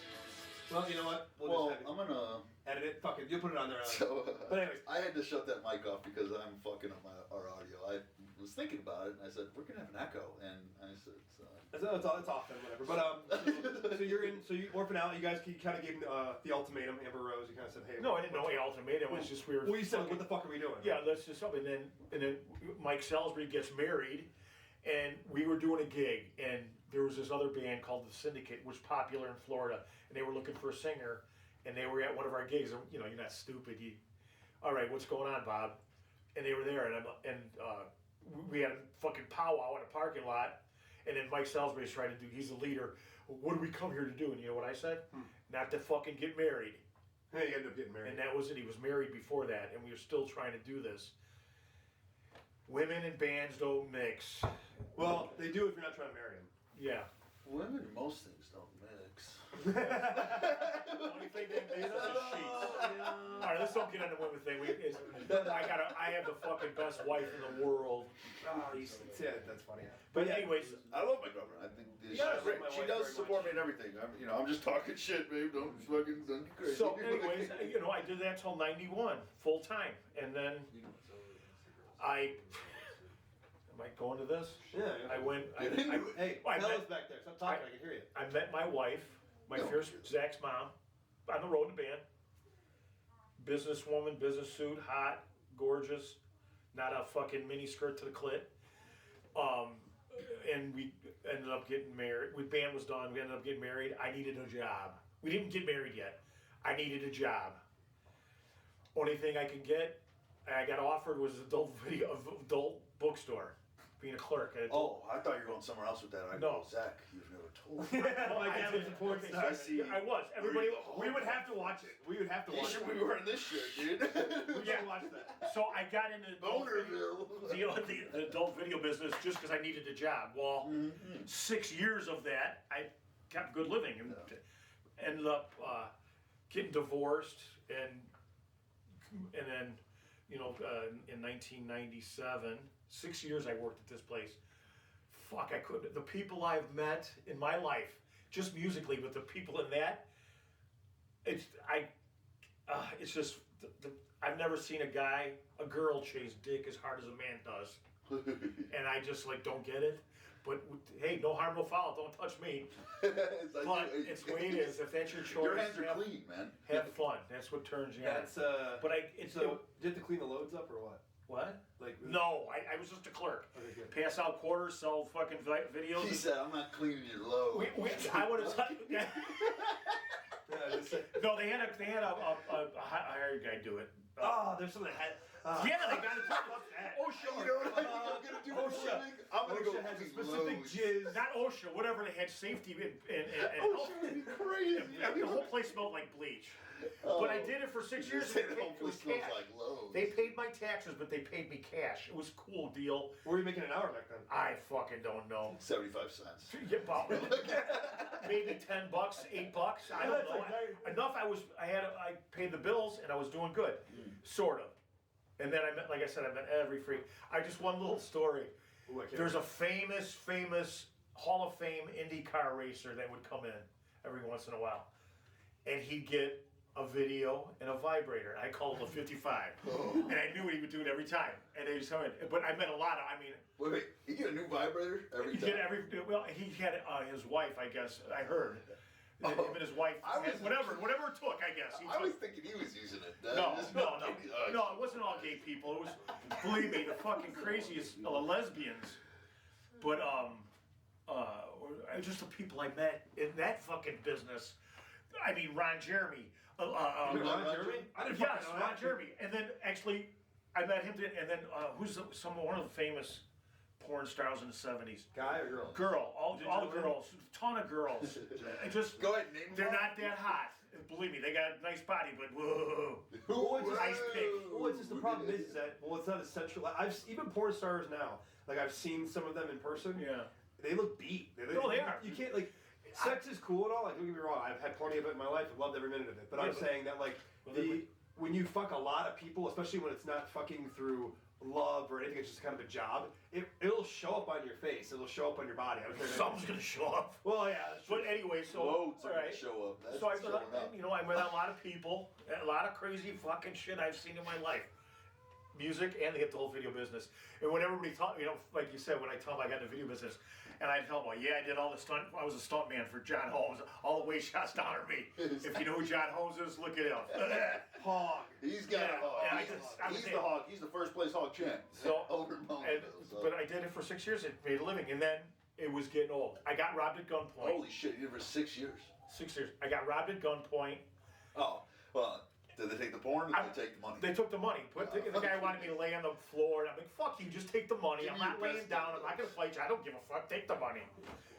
Well, you know what? I'm gonna edit it. Fuck it. You'll put it on there. So, but anyways, I had to shut that mic off because I'm fucking up our audio. I was thinking about it and I said we're gonna have an echo, and I said it's off then, whatever. But so you're in. So you Orphan Out. You guys kind of gave the ultimatum. Amber Rose. You kind of said, hey. No, I didn't know the ultimatum. It was just we were. Well, you said, what the fuck are we doing? Yeah, let's just and then Mike Salisbury gets married, and we were doing a gig, and there was this other band called The Syndicate, which was popular in Florida, and they were looking for a singer, and they were at one of our gigs, and you know, you're not stupid. All right, what's going on, Bob? And they were there, and we had a fucking powwow in a parking lot, and then Mike Salisbury's trying to do. He's the leader. What do we come here to do? And you know what I said? Not to fucking get married. Hey, you ended up getting married. And that was it. He was married before that, and we were still trying to do this. Women and bands don't mix. Well, they do if you're not trying to marry them. Yeah. Women, most things don't mix. Only thing they mix is the sheets. All right, let's don't get into the women thing. I have the fucking best wife in the world. Oh, that's funny. But anyways, I love my girlfriend. I think she's Yeah, I love great. my She wife does very support much. me in everything. I'm just talking shit, babe. Don't get crazy. so anyways, I did that till 91, full time, and then am I going to this? Yeah. I went. Hey, I fellas met- back there. Stop talking. I can hear you. I met my wife, my No. first Zach's mom, on the road in a band. Businesswoman, business suit, hot, gorgeous, not a fucking mini skirt to the clit. And we ended up getting married. The band was done. We ended up getting married. I needed a job. We didn't get married yet. I needed a job. Only thing I could get, I got offered was adult bookstore, being a clerk. At Oh, I thought you were going somewhere else with that. I No. go, Zach, you've never told me. My I dad did. was a porn Okay, star. I see. I was. Everybody. We would have to watch it. We would have to You watch should it. be wearing this shit, dude. We should watch that. So I got into Bonerville. the adult video business just because I needed a job. Well, 6 years of that, I kept good living and ended up getting divorced and then in 1997, 6 years I worked at this place. Fuck, I couldn't. The people I've met in my life, just musically, but the people in that, it's just I've never seen a girl chase dick as hard as a man does, and I just don't get it. But hey, no harm, no foul. Don't touch me. But it's the way it is. If that's your choice, Your hands are clean, man. have fun. That's what turns you on. That's But So, did you have to clean the loads up or what? what? Like No, I was just a clerk. Okay, good. Pass out quarters, sell fucking videos. He said, I'm not cleaning your load. I would have. Yeah, just say, No, they had a hired guy do it. oh, there's something that had. Yeah, they got it. Fuck that. OSHA. You know what I'm going to do for a living? I'm going to go OSHA has a clean specific loads. jizz. Not OSHA, whatever they had safety and Oh, shit, would be crazy. the whole place smelled like bleach. But I did it for 6 years. Say and the it whole place was smells cash. like loads. They paid my taxes, but they paid me cash. It was a cool deal. What were you making an hour back then? I fucking don't know. 75 cents. Yeah, about maybe $10, $8. I don't know. Enough. I paid the bills and I was doing good, sort of. And then I met, like I said, I met every freak. One little story. Ooh, I can't There's a famous Hall of Fame IndyCar racer that would come in every once in a while, and he'd get a video and a vibrator. I called it a 55, and I knew what he would do it every time. And they just come in. But I met a lot of. Wait, you get a new vibrator every He time? did well, he had his wife, I guess. I heard. Him and his wife, whatever it took, I guess. I was thinking he was using it. No, it wasn't all gay people. It was, believe me, the fucking craziest lesbians. But just the people I met in that fucking business. Ron Jeremy. Ron Jeremy? I didn't fucking Yes, know Ron that. Jeremy. And then actually, I met him. And then one of the famous porn stars in the 70s. Guy or girl? Girl, all the girls, ton of girls. Go ahead, name They're one. not that hot. Believe me, they got a nice body, but whoa. Ice pick. Well, it's just the problem is that it's not essential. Even porn stars now. I've seen some of them in person. Yeah. They look beat. They are. You can't sex is cool and all. Don't get me wrong. I've had plenty of it in my life. I've loved every minute of it. But I'm saying that when you fuck a lot of people, especially when it's not fucking through love or anything, it's just kind of a job. It'll show up on your face. It'll show up on your body. Something's gonna show up. Well, yeah. That's true. But anyway, so Loads are all gonna right. show up. That's So I showing up. met a lot of people, a lot of crazy fucking shit I've seen in my life. Music and the whole video business. And when everybody taught, like you said, when I tell them I got in the video business, and I tell them, well, yeah, I did all the stunt. I was a stunt man for John Holmes. All the way shots down on me. If you know who John Holmes is, look at him. Hog. He's got Yeah, a hog. yeah, He's the hog. He's the first place hog champ. So, Over but I did it for 6 years. It made a living, and then it was getting old. I got robbed at gunpoint. Holy shit, you did it for 6 years. 6 years. I got robbed at gunpoint. Oh, well, did they take the porn or did they take the money? They took the money. The guy wanted me to lay on the floor, and I'm like, fuck you, just take the money. Give I'm me not your laying best down. stuff. I'm not going to fight you. I don't give a fuck. Take the money.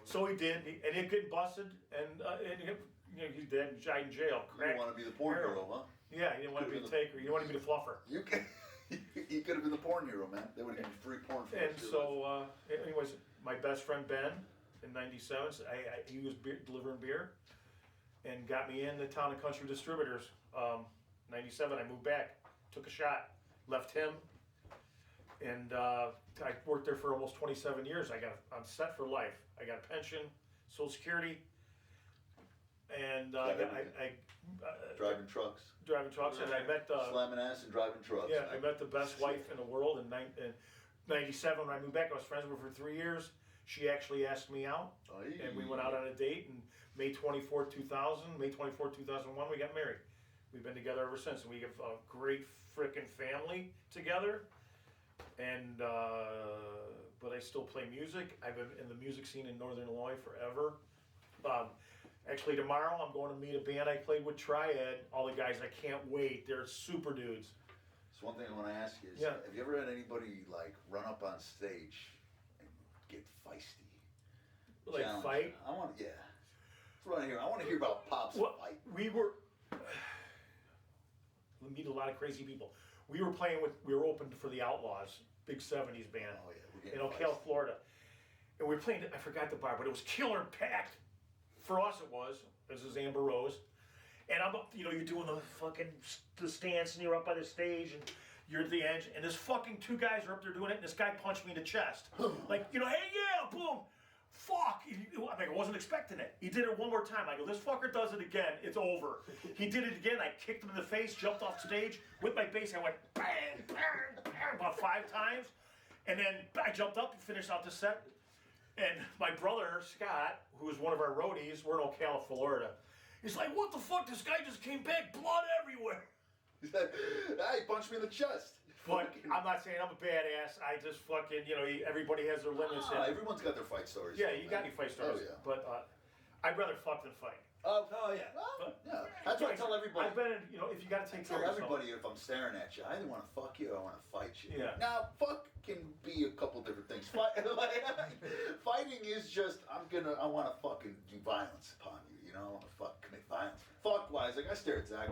So he did, and it getting busted, and he's dead and died in jail. You didn't want to be the porn hero, huh? Yeah, he didn't want to be the taker. He didn't want to be the fluffer. You could have been the porn hero, man. They would have given you free porn for And this. so, anyways, my best friend Ben in '97, he was delivering beer, and got me in the Town and Country Distributors. '97, I moved back, took a shot, left him, and I worked there for almost 27 years. I'm set for life. I got a pension, Social Security, and I driving trucks. and I met Slamming ass and driving trucks. yeah, I met the best wife in the world in '97 when I moved back. I was friends with her for 3 years. She actually asked me out, and we went out on a date. And May 24, 2000, May 24, 2001, we got married. We've been together ever since, and we have a great frickin' family together. And but I still play music. I've been in the music scene in Northern Illinois forever. Actually, tomorrow I'm going to meet a band I played with, Triad. All the guys, I can't wait. They're super dudes. So one thing I want to ask you is, Yeah. have you ever had anybody like run up on stage and get feisty? Like Challenge? fight? I want, yeah. That's what I hear. I want to hear about Pop's Well, fight. we meet a lot of crazy people. We were open for the Outlaws, big '70s band Oh yeah, we're in getting Ocala, feisty. Florida. And we were playing, I forgot the bar, but it was killer packed. For us it was. This is Amber Rose. And I'm up, you're doing the fucking the stance, and you're up by the stage, and you're at the edge, and this fucking two guys are up there doing it, and this guy punched me in the chest. Like, hey, yeah, boom. Fuck! I wasn't expecting it. He did it one more time. I go, this fucker does it again, it's over. He did it again, I kicked him in the face, jumped off stage, with my bass, I went bang, bang, bang, about 5 times. And then I jumped up and finished out the set. And my brother, Scott, who was one of our roadies, we're in Ocala, Florida. He's like, what the fuck, this guy just came back, blood everywhere. He punched me in the chest. But I'm not saying I'm a badass, I just fucking, everybody has their limits. And, Everyone's got their fight stories. yeah, you got any fight stories. Oh, yeah. But I'd rather fuck than fight. Oh, yeah. well, yeah. That's what I tell everybody. I've been in, if you gotta take Tell care of yourself. everybody if I'm staring at you, I either want to fuck you or I want to fight you. Yeah. Now, fuck can be a couple different things. Fighting is just I want to fucking do violence upon you. I want to commit violence. Fuck wise, like I stare at Zach.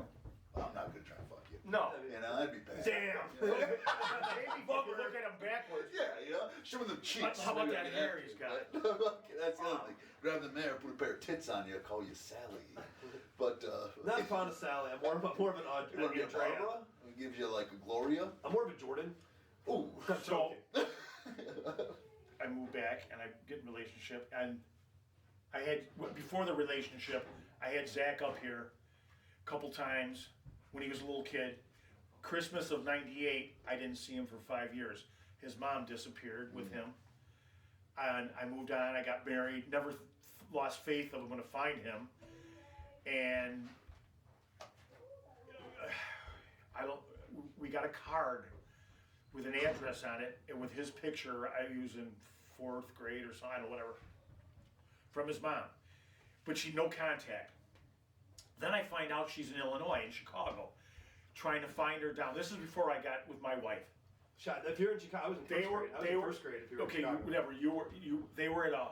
I'm not gonna try and fuck you. No. That'd be bad. Damn. Maybe fuck look at him backwards. Yeah, show him the cheeks. How about Maybe that I can hair have he's to, got? but- That's the other thing. Grab the mayor, put a pair of tits on you, call you Sally. But Not fond of Sally. I'm more of an you want to be a Andrea. Barbara? It gives you like a Gloria. I'm more of a Jordan. Ooh. So I moved back and I get in a relationship, and I had before the relationship I had Zach up here a couple times when he was a little kid. Christmas of '98, I didn't see him for 5 years. His mom disappeared with him, and I moved on. I got married. Never lost faith that I'm going to find him, and we got a card with an address on it, and with his picture, I was in 4th grade or something, I don't know, whatever, from his mom. But no contact. Then I find out she's in Illinois, in Chicago, trying to find her down. This is before I got with my wife. If you're in Chicago, I was in first grade. I was in first grade if you were in Chicago. Whatever, they were at a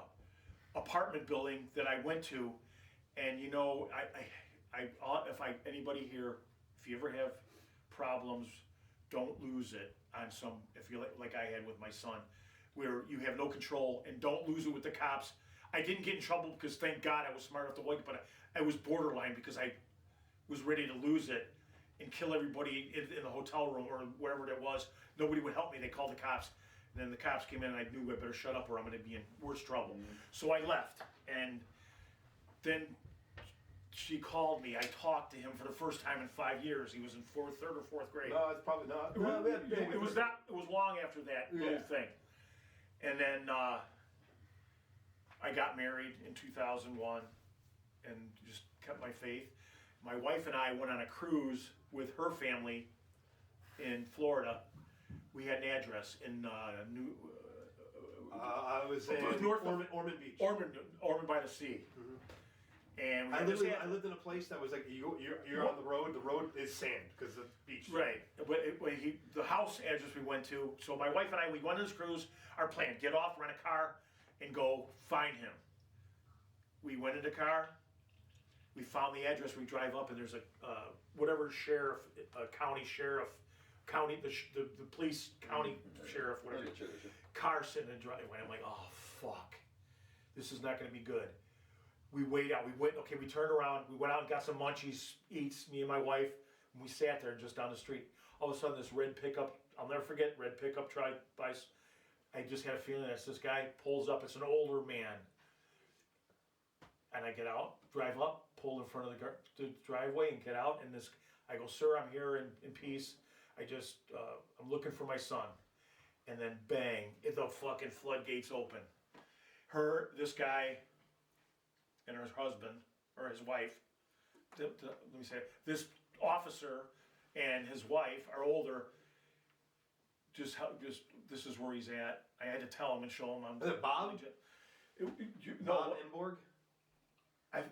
apartment building that I went to, and anybody here, if you ever have problems, don't lose it on if you like I had with my son, where you have no control, and don't lose it with the cops. I didn't get in trouble because thank God I was smart enough to wait, but I was borderline because I was ready to lose it and kill everybody in the hotel room or wherever it was. Nobody would help me. They called the cops. And then the cops came in, and I knew I better shut up or I'm going to be in worse trouble. So I left, and then she called me. I talked to him for the first time in 5 years. He was in 3rd or 4th grade. No, it's probably not. It was not. It was long after that little thing. And then I got married in 2001, and just kept my faith. My wife and I went on a cruise with her family in Florida. We had an address in I was in North Ormond Beach. Ormond by the sea. And we I had this lived in a place that was like you're on the road. The road is sand because the beach. Right, but the house address we went to. So my wife and I, we went on this cruise. Our plan: get off, rent a car, and go find him. We went in the car. We found the address, we drive up and there's a, whatever sheriff, county sheriff, the police county sheriff, whatever, car sitting in the driveway. I'm like, oh fuck, this is not gonna be good. We wait out, we turned around, we went out and got some munchies, eats, me and my wife, and we sat there just down the street. All of a sudden this red pickup, I'll never forget, red pickup I just had a feeling that this guy pulls up, it's an older man. And I get out, drive up, pull in front of the driveway and get out, and I go, sir, I'm here in peace. I'm looking for my son. And then bang, the fucking floodgates open. This guy and her husband, or his wife, let me say, this officer and his wife are older. Just this is where he's at. I had to tell him and show him. Is it Bob? Bob Inborg?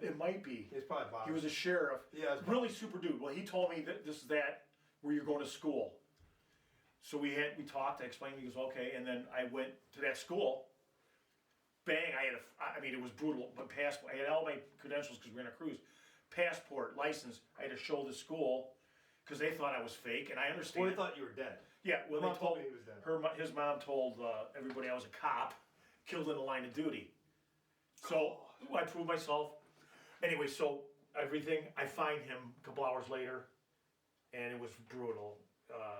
It might be. It's probably Bob. He was a sheriff. Yeah, really super dude. Well, he told me that this is where you're going to school. So we talked. I explained. He goes, okay. And then I went to that school. Bang! It was brutal. But passport. I had all my credentials because we were on a cruise. Passport, license. I had to show the school because they thought I was fake, and I understand. Well, they thought you were dead. Yeah. Well, Mom they told me he was dead. His mom told everybody I was a cop, killed in the line of duty. So I proved myself. Anyway, so everything, I find him a couple hours later, and it was brutal.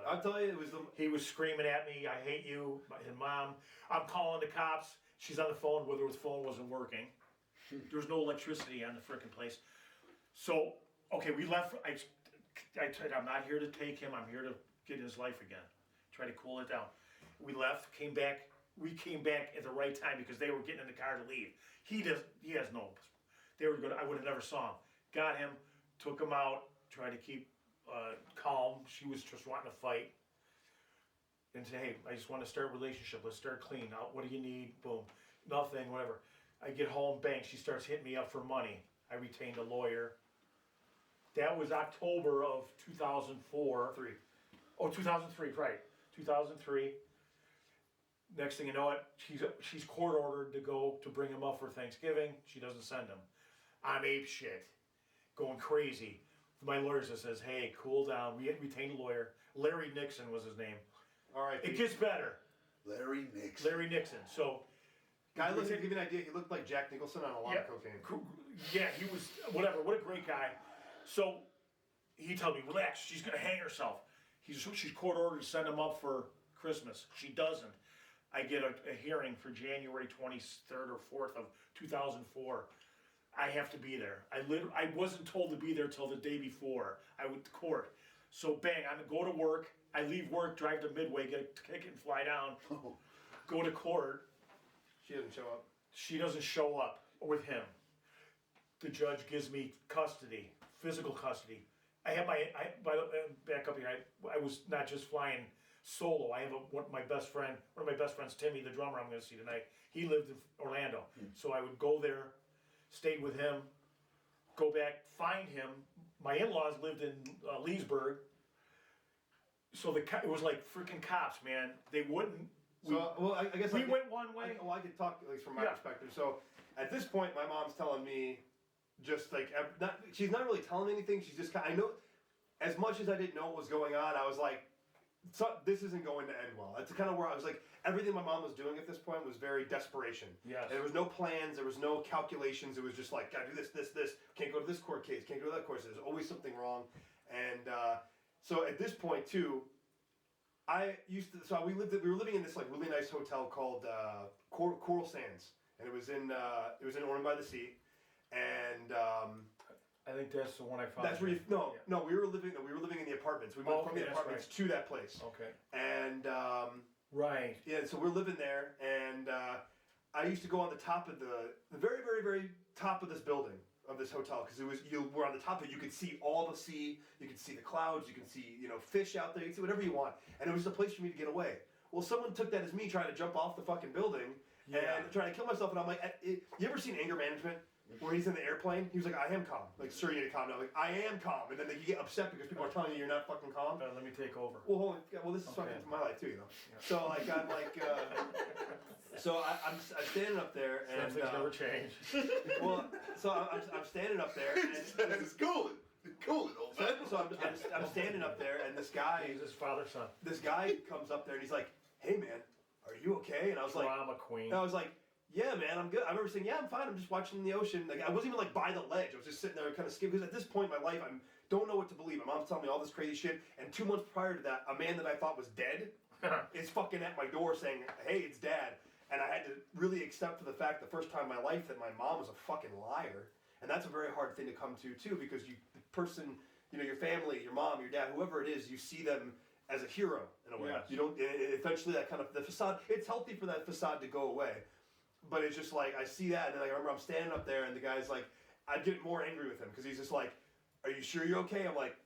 I'll tell you, he was screaming at me, I hate you, his mom. I'm calling the cops. She's on the phone, whether his phone wasn't working. There was no electricity on the frickin' place. So, okay, we left. I said, I'm not here to take him. I'm here to get his life again. Try to cool it down. We left, came back. We came back at the right time because they were getting in the car to leave. He has no. They were good. I would have never saw him. Got him, took him out, tried to keep calm. She was just wanting to fight. And say, hey, I just want to start a relationship. Let's start clean. What do you need? Boom. Nothing, whatever. I get home, bang, she starts hitting me up for money. I retained a lawyer. That was October of 2004. 2003, right. 2003. Next thing you know it, she's court ordered to go to bring him up for Thanksgiving. She doesn't send him. I'm ape shit, going crazy. My lawyer says, hey, cool down. We had retained a lawyer. Larry Nixon was his name. All right. It gets better. Larry Nixon. So, guy looks, to give you an idea, he looked like Jack Nicholson on a lot of cocaine. Yeah, he was, whatever, what a great guy. So, he told me, relax, she's going to hang herself. She's court ordered to send him up for Christmas. She doesn't. I get a hearing for January 23rd or 4th of 2004. I have to be there. I wasn't told to be there till the day before. I went to court. So bang, I go to work. I leave work, drive to Midway, get a ticket and fly down. Go to court. She doesn't show up. She doesn't show up with him. The judge gives me custody, physical custody. I have back up here. I was not just flying solo. I have one of my best friends, Timmy, the drummer I'm going to see tonight. He lived in Orlando, so I would go there, stayed with him, go back, find him. My in-laws lived in Leesburg, so it was like freaking cops, man. They wouldn't. I guess we went one way. I could talk at least from my perspective. So at this point, my mom's telling me, just like she's not really telling me anything. She's just I know, as much as I didn't know what was going on, I was like, this isn't going to end well. That's kind of where I was like, everything my mom was doing at this point was very desperation. Yes. And there was no plans, there was no calculations. It was just like, gotta do this. Can't go to this court case, can't go to that court case. There's always something wrong. And so at this point too, we were living in this like really nice hotel called Coral Sands, and it was in Orland by the Sea, and I think that's the one I found. That's where we were living in the apartments. We went from the apartments to that place. Okay. And right. Yeah, so we're living there, and I used to go on the top of the very, very, very top of this building, of this hotel, because you were on the top of it. You could see all the sea, you could see the clouds, you could see fish out there, you could see whatever you want, and it was just a place for me to get away. Well, someone took that as me trying to jump off the fucking building and trying to kill myself, and I'm like, you ever seen Anger Management? where he's in the airplane. He was like, I am calm. Like, sir, you need to calm down. Like, I am calm. And then you get upset because people are telling you you're not fucking calm. Let me take over. Well, hold on. Well, this is fucking my life too, you know. So like I'm like, so I'm standing up there and Things never change. well, so I'm standing up there and It's cooling, old man. so I'm standing up there and this guy, He's his father's son. this guy comes up there and he's like, hey man, are you okay? And I was like, Drama queen. and I was like, yeah, man, I'm good. I remember saying, yeah, I'm fine. I'm just watching the ocean. Like, I wasn't even like by the ledge. I was just sitting there kind of skipping. Because at this point in my life, I don't know what to believe. My mom's telling me all this crazy shit. And 2 months prior to that, a man that I thought was dead is fucking at my door saying, hey, it's dad. And I had to really accept for the fact the first time in my life that my mom was a fucking liar. And that's a very hard thing to come to, too, because the person, you know, your family, your mom, your dad, whoever it is, you see them as a hero in a way. Yes. You don't, eventually that kind of, the facade, it's healthy for that facade to go away. But it's just like, I see that, and then I remember I'm standing up there, and the guy's like, I get more angry with him, because he's just like, are you sure you're okay? I'm like,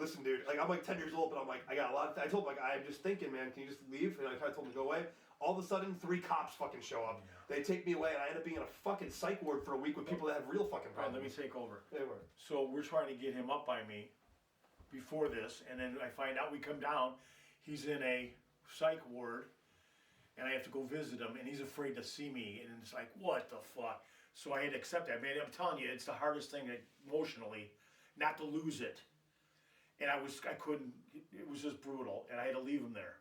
listen, dude, like, I'm like 10 years old, but I'm like, I got a lot of, I told him, like, I'm just thinking, man, can you just leave? And I kind of told him to go away. All of a sudden, 3 cops fucking show up. Yeah. They take me away, and I end up being in a fucking psych ward for a week with people that have real fucking All right, problems. let me take over. They were. So we're trying to get him up by me before this, and then I find out we come down, he's in a psych ward, and I have to go visit him, and he's afraid to see me, and it's like, what the fuck? So I had to accept that, man. I'm telling you, it's the hardest thing emotionally, not to lose it. And I couldn't, it was just brutal, and I had to leave him there.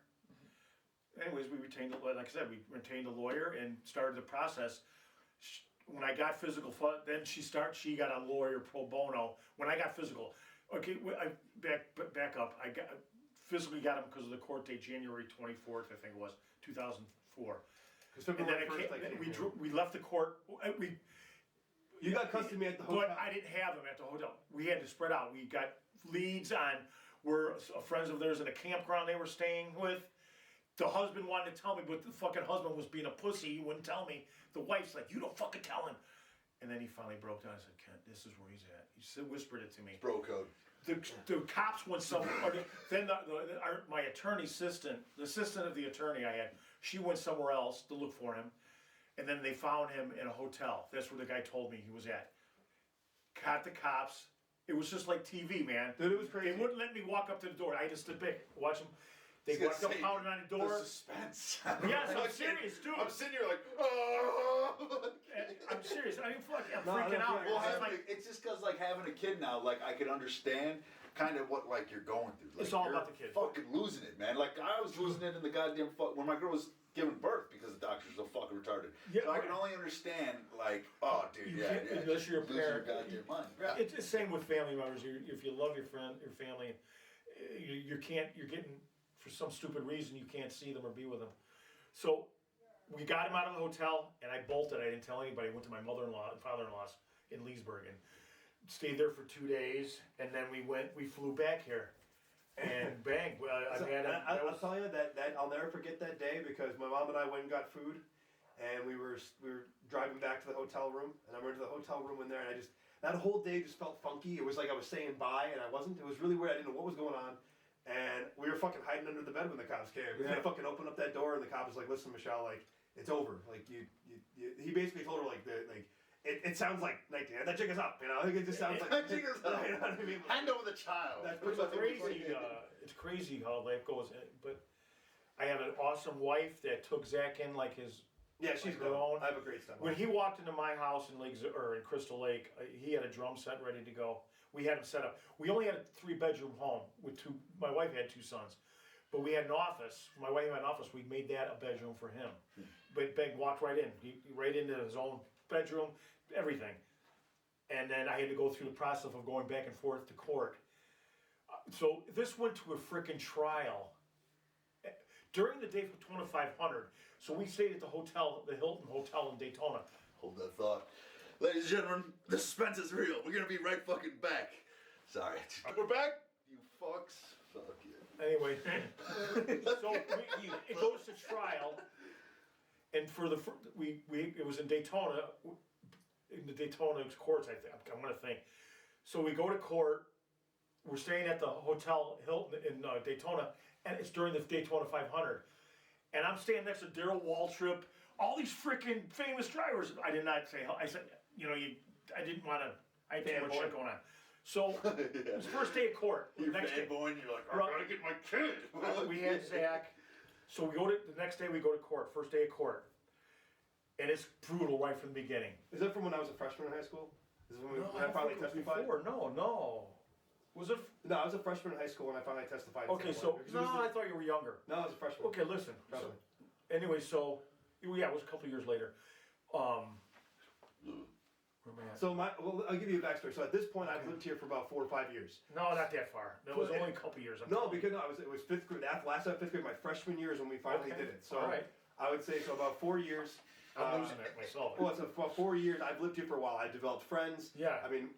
Anyways, we retained, like I said, we retained a lawyer and started the process. When I got physical, then she got a lawyer pro bono. When I got physical, okay, I back up. I physically got him because of the court date, January 24th, I think it was, 2004. And then we left the court. You got custody of me at the hotel. But I didn't have him at the hotel. We had to spread out. We got leads on where friends of theirs in a campground they were staying with. The husband wanted to tell me, but the fucking husband was being a pussy. He wouldn't tell me. The wife's like, you don't fucking tell him. And then he finally broke down and said, Kent, this is where he's at. He whispered it to me. Bro code. The cops went somewhere. Then my attorney assistant, the assistant of the attorney I had, she went somewhere else to look for him. And then they found him in a hotel. That's where the guy told me he was at. Caught the cops. It was just like TV, man. Dude, it was crazy. They wouldn't let me walk up to the door. I just stood back, watch them. They walked up, pounded on the door. The suspense. Yes, I'm serious, dude. I'm sitting here like, oh. I'm serious. I mean, fuck, I'm No, freaking out. Well, It's it's just because like having a kid now, like I can understand kind of what like you're going through. Like, It's all you're about the kid. Fucking losing it, man. Like I was losing it in the goddamn when my girl was giving birth because the doctor's so fucking retarded. Yeah, so I can only understand like, oh, dude, You yeah, can't- yeah. unless you're a losing your parent. goddamn mind. Yeah. It's the same with family members. If you love your friend, your family, you can't. You're getting, for some stupid reason, you can't see them or be with them. So we got him out of the hotel, and I bolted. I didn't tell anybody. I went to my mother-in-law and father-in-law's in Leesburg and stayed there for 2 days, and then we flew back here, and bang. I'll tell you that I'll never forget that day because my mom and I went and got food, and we were driving back to the hotel room, and I went to the hotel room in there, and that whole day just felt funky. It was like I was saying bye, and I wasn't. It was really weird. I didn't know what was going on. And we were fucking hiding under the bed when the cops came. And I fucking opened up that door, and the cop was like, "Listen, Michelle, like it's over. Like he basically told her like it sounds like 19. That jig is up, you know. Like, it just sounds like That jig is up. You know what I mean? Hand over the child. That's It's crazy. It's crazy how life goes. But I have an awesome wife that took Zach in like his. Yeah, she's her own. I have a great step. When he walked into my house in in Crystal Lake, he had a drum set ready to go. We had him set up. We only had a 3-bedroom home with 2. My wife had 2 sons, but we had an office. My wife had an office. We made that a bedroom for him. But Ben walked right in. He right into his own bedroom, everything. And then I had to go through the process of going back and forth to court. So this went to a freaking trial during the Daytona 500. So we stayed at the hotel, the Hilton Hotel in Daytona. Hold that thought. Ladies and gentlemen, the suspense is real. We're gonna be right fucking back. Sorry. We're back? You fucks. Fuck you. Anyway, so it goes to trial, and for it was in Daytona, in the Daytona courts. I'm gonna think. So we go to court. We're staying at the Hotel Hilton in Daytona, and it's during the Daytona 500, and I'm staying next to Darrell Waltrip. All these freaking famous drivers. I did not say. I said, I didn't want to. I had too much Fanboy. shit going on. So it was first day of court. You're the next day, fanboy and you're like, I Well, gotta get my kid. we had Zach. So we go to the next day. We go to court. First day of court, and it's brutal right from the beginning. Is that from when I was a freshman in high school? Is this when, No, when I finally thought it was testified? before. No. Was it? No, I was a freshman in high school when I finally testified. Okay, so no, I thought you were younger. No, I was a freshman. Okay, listen. Trust So, me. anyway, so yeah, it was a couple of years later. Where am I at? So well, I'll give you a backstory. So at this point, I've lived here for about 4 or 5 years. No, not that far. It was only a couple of years. I'm No, telling you. because it was fifth grade. Last fifth grade, my freshman year is when we finally Okay. did it. So All right. I would say so about 4 years. I'm losing it myself. Well, it's about 4 years. I've lived here for a while. I developed friends. Yeah. I mean,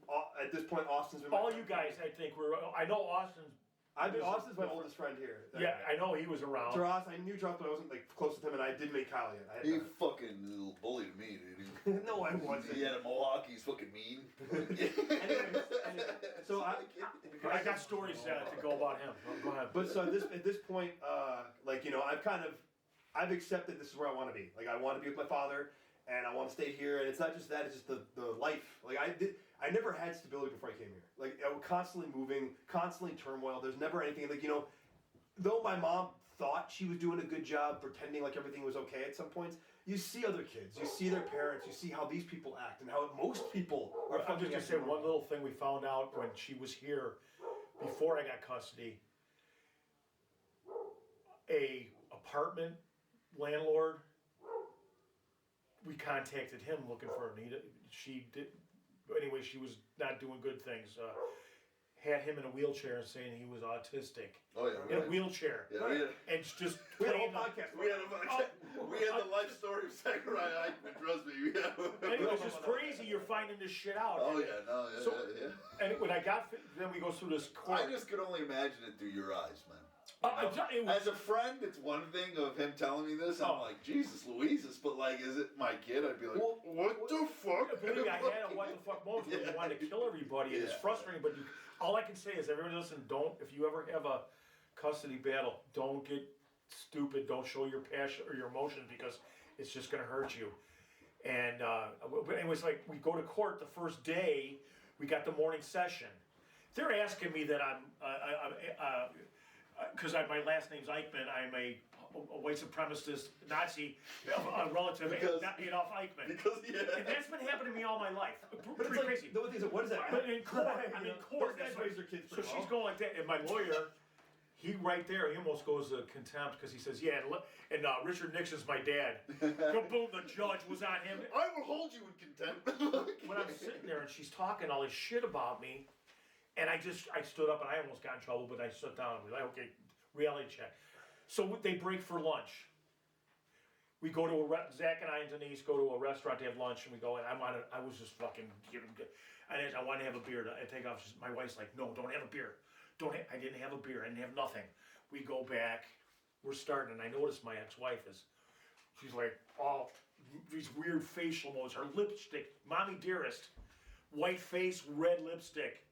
at this point, Austin's been. my All friend. you guys, I think, were. I know Austin's. Austin's my oldest friend here. Yeah, I know he was around. Ross, I knew Josh, but I wasn't like close with him, and I didn't make Kyle yet. I had He not. fucking little bullied me, dude. No, I wasn't. He had a mohawk. He's fucking mean. Anyway, so I got stories to go about him. Go ahead. But so at this point, like I've accepted this is where I want to be. Like I want to be with my father, and I want to stay here. And it's not just that; it's just the life. Like I never had stability before I came here. Like I was constantly moving, constantly turmoil. There's never anything like though my mom thought she was doing a good job pretending like everything was okay at some points. You see other kids, you see their parents, you see how these people act, and how most people are. I'm just gonna say one little thing we found out when she was here, before I got custody. A apartment landlord. We contacted him looking for Anita. She did. Anyway, she was not doing good things. Had him in a wheelchair and saying he was autistic. Oh yeah, In a really. wheelchair. Yeah, we had, And just We had a whole playing the- podcast. we had the life story of Zachariah Eichmann. Trust me. And it was just crazy. You're finding this shit out. Oh yeah, no, yeah, So- yeah. And when I got, then we go through this court. I just could only imagine it through your eyes, man. It was- As a friend, it's one thing of him telling me this. I'm Oh. like, Jesus Louises, but like, is it my kid? I'd be like, Well, what the fuck? Believe me, I had a what the fuck moment where you wanted to kill everybody, and it's Yeah. frustrating. But all I can say is, everyone listen, don't. If you ever have a custody battle, don't get stupid. Don't show your passion or your emotions because it's just going to hurt you. And but anyways, like we go to court the first day, we got the morning session. They're asking me that I'm because my last name's Eichmann. I'm a white supremacist Nazi relative Because- Adolf Eichmann. Because And that's been happening to me all my life. But Pretty it's like, crazy. the one thing is, what is that? But in court, I'm in court. Those guys That's raise why- their kids So pretty she's well. going like that, and my lawyer, he right there, he almost goes to contempt because he says, "Yeah, and Richard Nixon's my dad." Boom, the judge was on him. I will hold you in contempt. When I'm sitting there and she's talking all this shit about me, and I stood up and I almost got in trouble, but I sat down and was like, okay, reality check. So they break for lunch. We go to Zach and I and Denise go to a restaurant to have lunch, and we go, and I was just fucking giving, and I wanted to have a beer to take off. My wife's like, no, don't have a beer. I didn't have a beer. I didn't have nothing. We go back. We're starting, and I noticed my ex-wife she's like, all these weird facial modes. Her lipstick, mommy dearest, white face, red lipstick.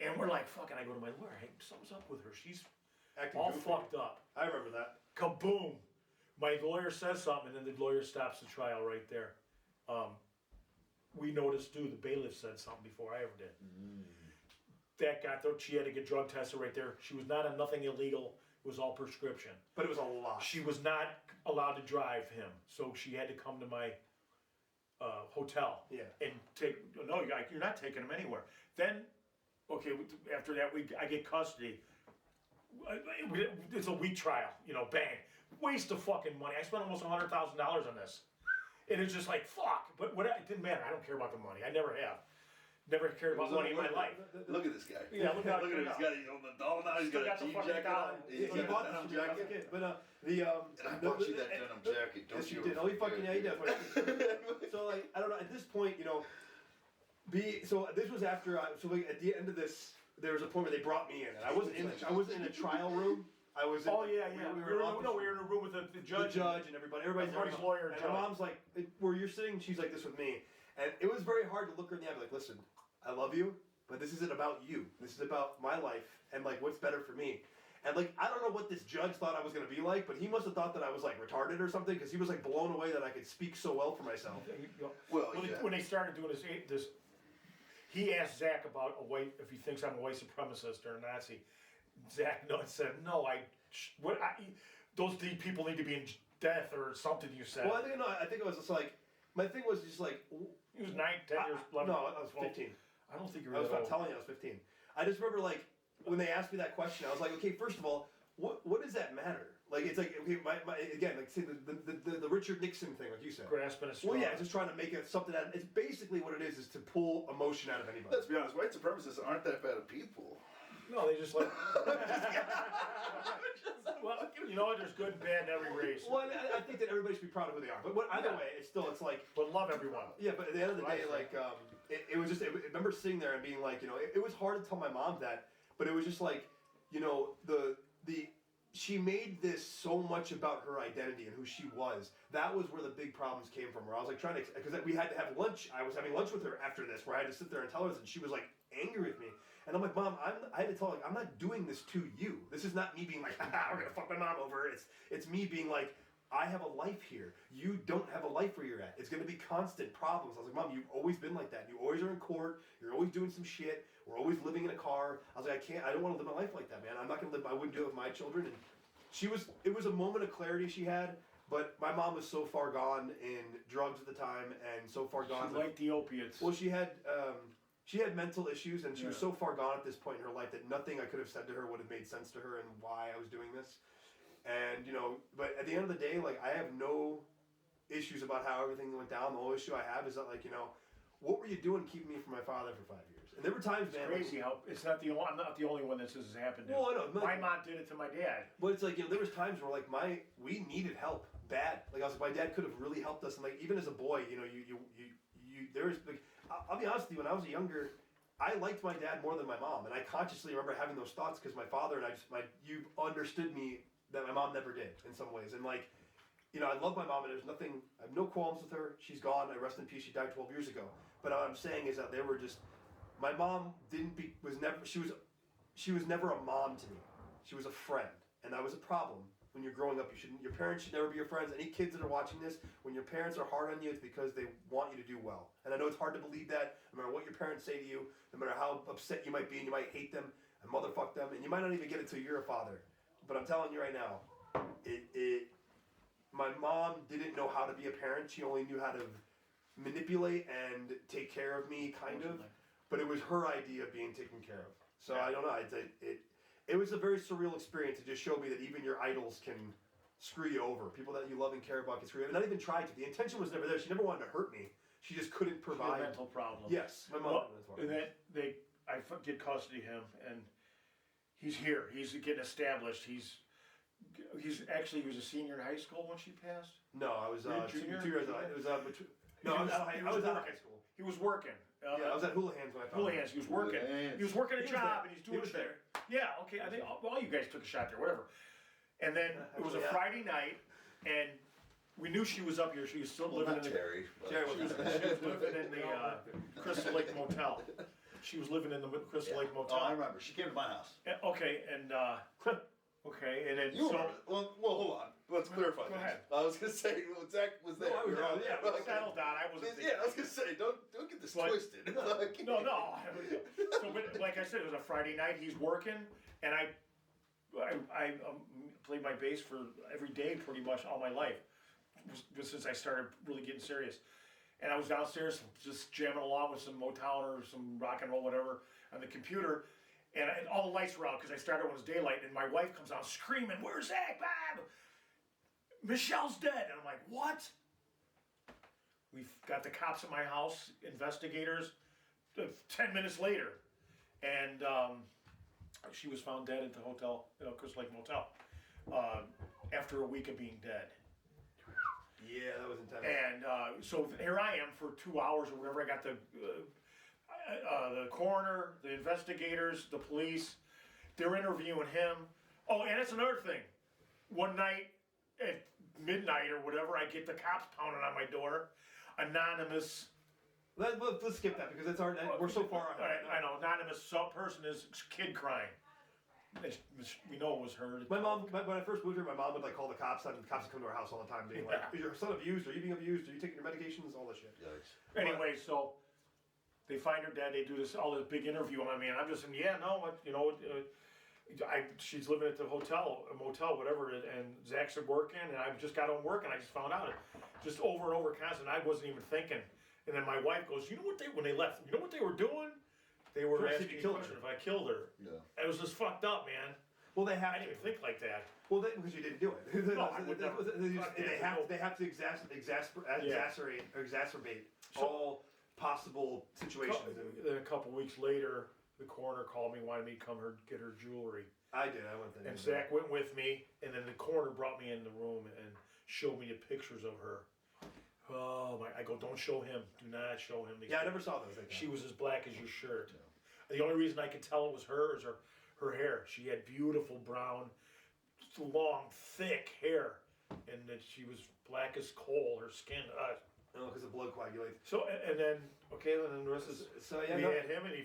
And we're like, fuck, and I go to my lawyer, hey, something's up with her. She's Acting all goofy. fucked up. I remember that. Kaboom. My lawyer says something, and then the lawyer stops the trial right there. We noticed, too, the bailiff said something before I ever did. That got there. She had to get drug tested right there. She was not on nothing illegal. It was all prescription. But it was a lot. She was not allowed to drive him, so she had to come to my hotel. Yeah. And no, you're not taking him anywhere. Then, okay, after that, I get custody. It's a week trial, bang. Waste of fucking money. I spent almost $100,000 on this. And it's just like, fuck. But it didn't matter. I don't care about the money. I never have. Never cared about money in my life. Look at this guy. Yeah, look at this guy. He's on the doll now. He's Still got got a the jean fucking jacket dollar. on. He He's got bought a this denim from jacket. But And I bought you that denim jacket. Don't Yes, you you did. Oh, you fucking yeah, you did. So like, I don't know. At this point, so this was after. At the end of this, there was a point where they brought me in, and I wasn't in a trial room. I was. Oh, in, yeah. We We were in in a room with the the judge. judge and everybody. Everybody's Everybody's there. lawyer and And judge. my mom's like, where you're sitting, she's like this with me, and it was very hard to look her in the eye. And be like, listen, I love you, but this isn't about you. This is about my life and like what's better for me. And like, I don't know what this judge thought I was gonna be like, but he must have thought that I was like retarded or something, because he was like blown away that I could speak so well for myself. Well, When they started doing this, he asked Zach about if he thinks I'm a white supremacist or a Nazi. Zach said, no, those people need to be in death or something, you said. Well, I think it was just like, my thing was just like, He was 9, 10 years, 11. no, I was 15. I don't think you were I was that old. telling you I was 15. I just remember like, when they asked me that question, I was like, okay, first of all, what does that matter? Like, it's like, okay, again, like, see, the Richard Nixon thing, like you said. Grasping a straw. Well, yeah, just trying to make it something out. It's basically what it is to pull emotion out of anybody. let's be honest, white supremacists aren't that bad of people. No, they just like. Well, you know what? There's good and bad in every race. Well, I think that everybody should be proud of who they are. But either way, it's like. But love everyone. Yeah, but at the end of the day, Right. like, it was just. I remember sitting there and being like, it was hard to tell my mom that, but it was just like, she made this so much about her identity and who she was. That was where the big problems came from. Where I was like trying to, because we had to have lunch. I was having lunch with her after this, where I had to sit there and tell her this, and she was like angry with me. And I'm like, Mom, I had to tell her, like, I'm not doing this to you. This is not me being like, haha, we're gonna fuck my mom over. It's me being like, I have a life here. You don't have a life where you're at. It's gonna be constant problems. I was like, Mom, you've always been like that. You always are in court. You're always doing some shit. We're always living in a car. I was like, I don't want to live my life like that, man. I'm not gonna I wouldn't do it with my children. And it was a moment of clarity she had, but my mom was so far gone in drugs at the time and so far gone. She liked the opiates. Well, she had mental issues, and she was so far gone at this point in her life that nothing I could have said to her would have made sense to her and why I was doing this. And, but at the end of the day, like, I have no issues about how everything went down. The only issue I have is that, like, what were you doing keeping me from my father for 5 years? And there were times, man. Crazy how it's not the only. I'm not the only one that this has happened to. Well, I know. My mom did it to my dad. But it's like, there was times where, like, we needed help bad. Like, I was like, my dad could have really helped us. And, like, even as a boy, there was, like, I'll be honest with you, when I was younger, I liked my dad more than my mom. And I consciously remember having those thoughts because my father and you understood me that my mom never did in some ways. And, like, I love my mom, and there's nothing, I have no qualms with her. She's gone. I rest in peace. She died 12 years ago. But what I'm saying is that they were just, my mom she was never a mom to me. She was a friend. And that was a problem. When you're growing up, your parents should never be your friends. Any kids that are watching this, when your parents are hard on you, it's because they want you to do well. And I know it's hard to believe that, no matter what your parents say to you, no matter how upset you might be, and you might hate them, and motherfuck them, and you might not even get it till you're a father. But I'm telling you right now, my mom didn't know how to be a parent. She only knew how to manipulate and take care of me, kind of. But it was her idea of being taken care of. So I don't know. It was a very surreal experience to just show me that even your idols can screw you over. People that you love and care about can screw you over. Not even try to. The intention was never there. She never wanted to hurt me. She just couldn't provide. Mental problem. Yes, my mom. Well, and then I get custody of him, and he's here. He's getting established. He was a senior in high school when she passed. No, I was junior? 2 years old. It was between. No, I was out of high school. He was working. Yeah, I was at Houlihan's when I found him. Houlihan's. He was working. Houlihan's. He was working a job, and he's doing He was shit. there. Yeah, okay. I think all you guys took a shot there, whatever. And then it was a Actually, yeah. Friday night, and we knew she was up here. She was still living in the Terry. Jerry she was living in the Crystal Lake Motel. She was living in the Crystal Lake Motel. Oh, I remember. She came to my house. Okay, and then You remember? Well, hold on. Let's clarify Go things. ahead. I was gonna say, Zach was there. No, I was there. yeah, Okay. settle down. I wasn't. Yeah, I was gonna say, don't get this But- twisted. No. So, but like I said, it was a Friday night. He's working, and I played my bass for every day pretty much all my life, since I started really getting serious. And I was downstairs just jamming along with some Motown or some rock and roll, whatever, on the computer. And all the lights were out because I started when it was daylight. And my wife comes out screaming, "Where's Zach, Bob? Michelle's dead." And I'm like, "What?" We've got the cops at my house, investigators, 10 minutes later. And she was found dead at the hotel, Crystal Lake Motel, after a week of being dead. Yeah, that was intense. And so here I am for 2 hours or whatever. I got the coroner, the investigators, the police. They're interviewing him. Oh, and that's another thing. One night at midnight or whatever, I get the cops pounding on my door. Anonymous. Let's skip that because it's we're so far ahead. I know. Anonymous person is kid crying. we know it was her. My mom, when I first moved here, my mom would like call the cops, and the cops would come to our house all the time, being like, "Is your son abused? Are you being abused? Are you taking your medications? All this shit." Yikes. Anyway, so they find her dad. They do all this big interview on me, and I'm just saying, yeah, no, she's living at the hotel, a motel, whatever, and Zach's working, and I just got home work, and I just found out it, just over and over constant. I wasn't even thinking, and then my wife goes, you know what when they left, you know what they were doing? They were asking me if I killed her. Yeah. It was just fucked up, man. Well, they have I didn't even think like that. Well, because you didn't do it. No, I would never. They have to exacerbate all possible situations. Then a couple weeks later, the coroner called me, wanted me to come get her jewelry. I did. I went there. And Zach went with me, and then the coroner brought me in the room and showed me the pictures of her. Oh my! I go, don't show him. Do not show him. Yeah, I never saw those. She was as black as your shirt. The only reason I could tell it was her is her hair. She had beautiful brown, long, thick hair, and that she was black as coal. Her skin. No, because the blood coagulates. So and then the rest is. So yeah, we had him, and he,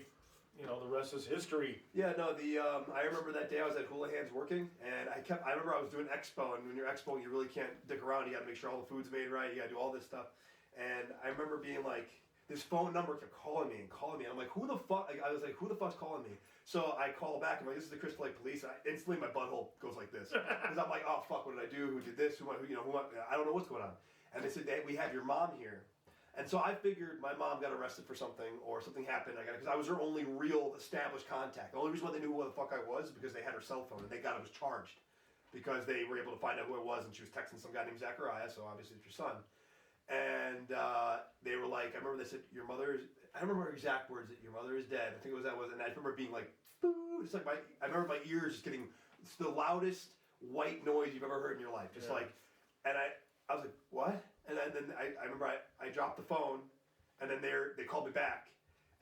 the rest is history. Yeah, no. I remember that day I was at Houlihan's working, and I remember I was doing expo, and when you're expoing, you really can't dick around. You got to make sure all the food's made right. You got to do all this stuff, and I remember being like, this phone number kept calling me. I'm like, who the fuck? I was like, who the fuck's calling me? So I call back. I'm like, this is the Crystal Lake Police. And instantly, my butthole goes like this because I'm like, oh fuck, what did I do? Who did this? I don't know what's going on. And they said, we have your mom here. And so I figured my mom got arrested for something or something happened. Because I was her only real established contact. The only reason why they knew who the fuck I was is because they had her cell phone and they got I was charged because they were able to find out who I was, and she was texting some guy named Zachariah. So obviously it's your son. And they were like, I remember they said, your mother is, I don't remember her exact words, that your mother is dead. I think it was that was, and I remember being like, boo. It's like I remember my ears just getting, it's the loudest white noise you've ever heard in your life. Just like, and I was like, what? And then I remember I dropped the phone, and then they called me back,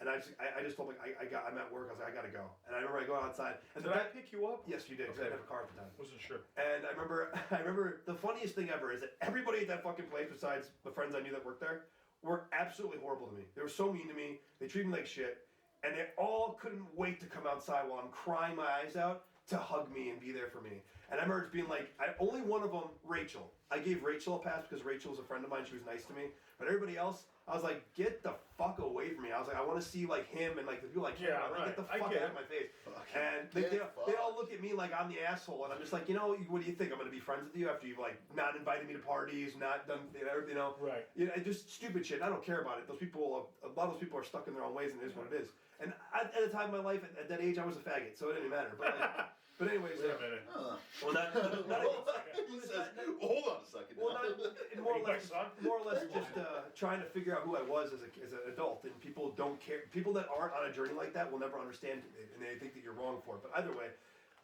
and I just told them, I'm at work. I was like, I gotta go. And I remember I go outside. And did I pick you up? Yes, you did. Because I didn't have a car at the time. Wasn't sure. And I remember the funniest thing ever is that everybody at that fucking place, besides the friends I knew that worked there, were absolutely horrible to me. They were so mean to me. They treated me like shit, and they all couldn't wait to come outside while I'm crying my eyes out to hug me and be there for me. And I remember it being like, only one of them, Rachel. I gave Rachel a pass because Rachel was a friend of mine. She was nice to me. But everybody else, I was like, get the fuck away from me. I was like, I want to see like him and like the people like him. Yeah, Get the fuck out of my face. And they all look at me like I'm the asshole. And I'm just like, what do you think? I'm going to be friends with you after you've like not invited me to parties, not done, Right. Just stupid shit. I don't care about it. Those people, a lot of those people are stuck in their own ways, and it is what it is. And at the time of my life, at that age, I was a faggot, so it didn't matter. But anyways, Wait a minute. well, not He says, hold on a second. well, more or less just trying to figure out who I was as an adult, and people don't care. People that aren't on a journey like that will never understand it, and they think that you're wrong for it. But either way,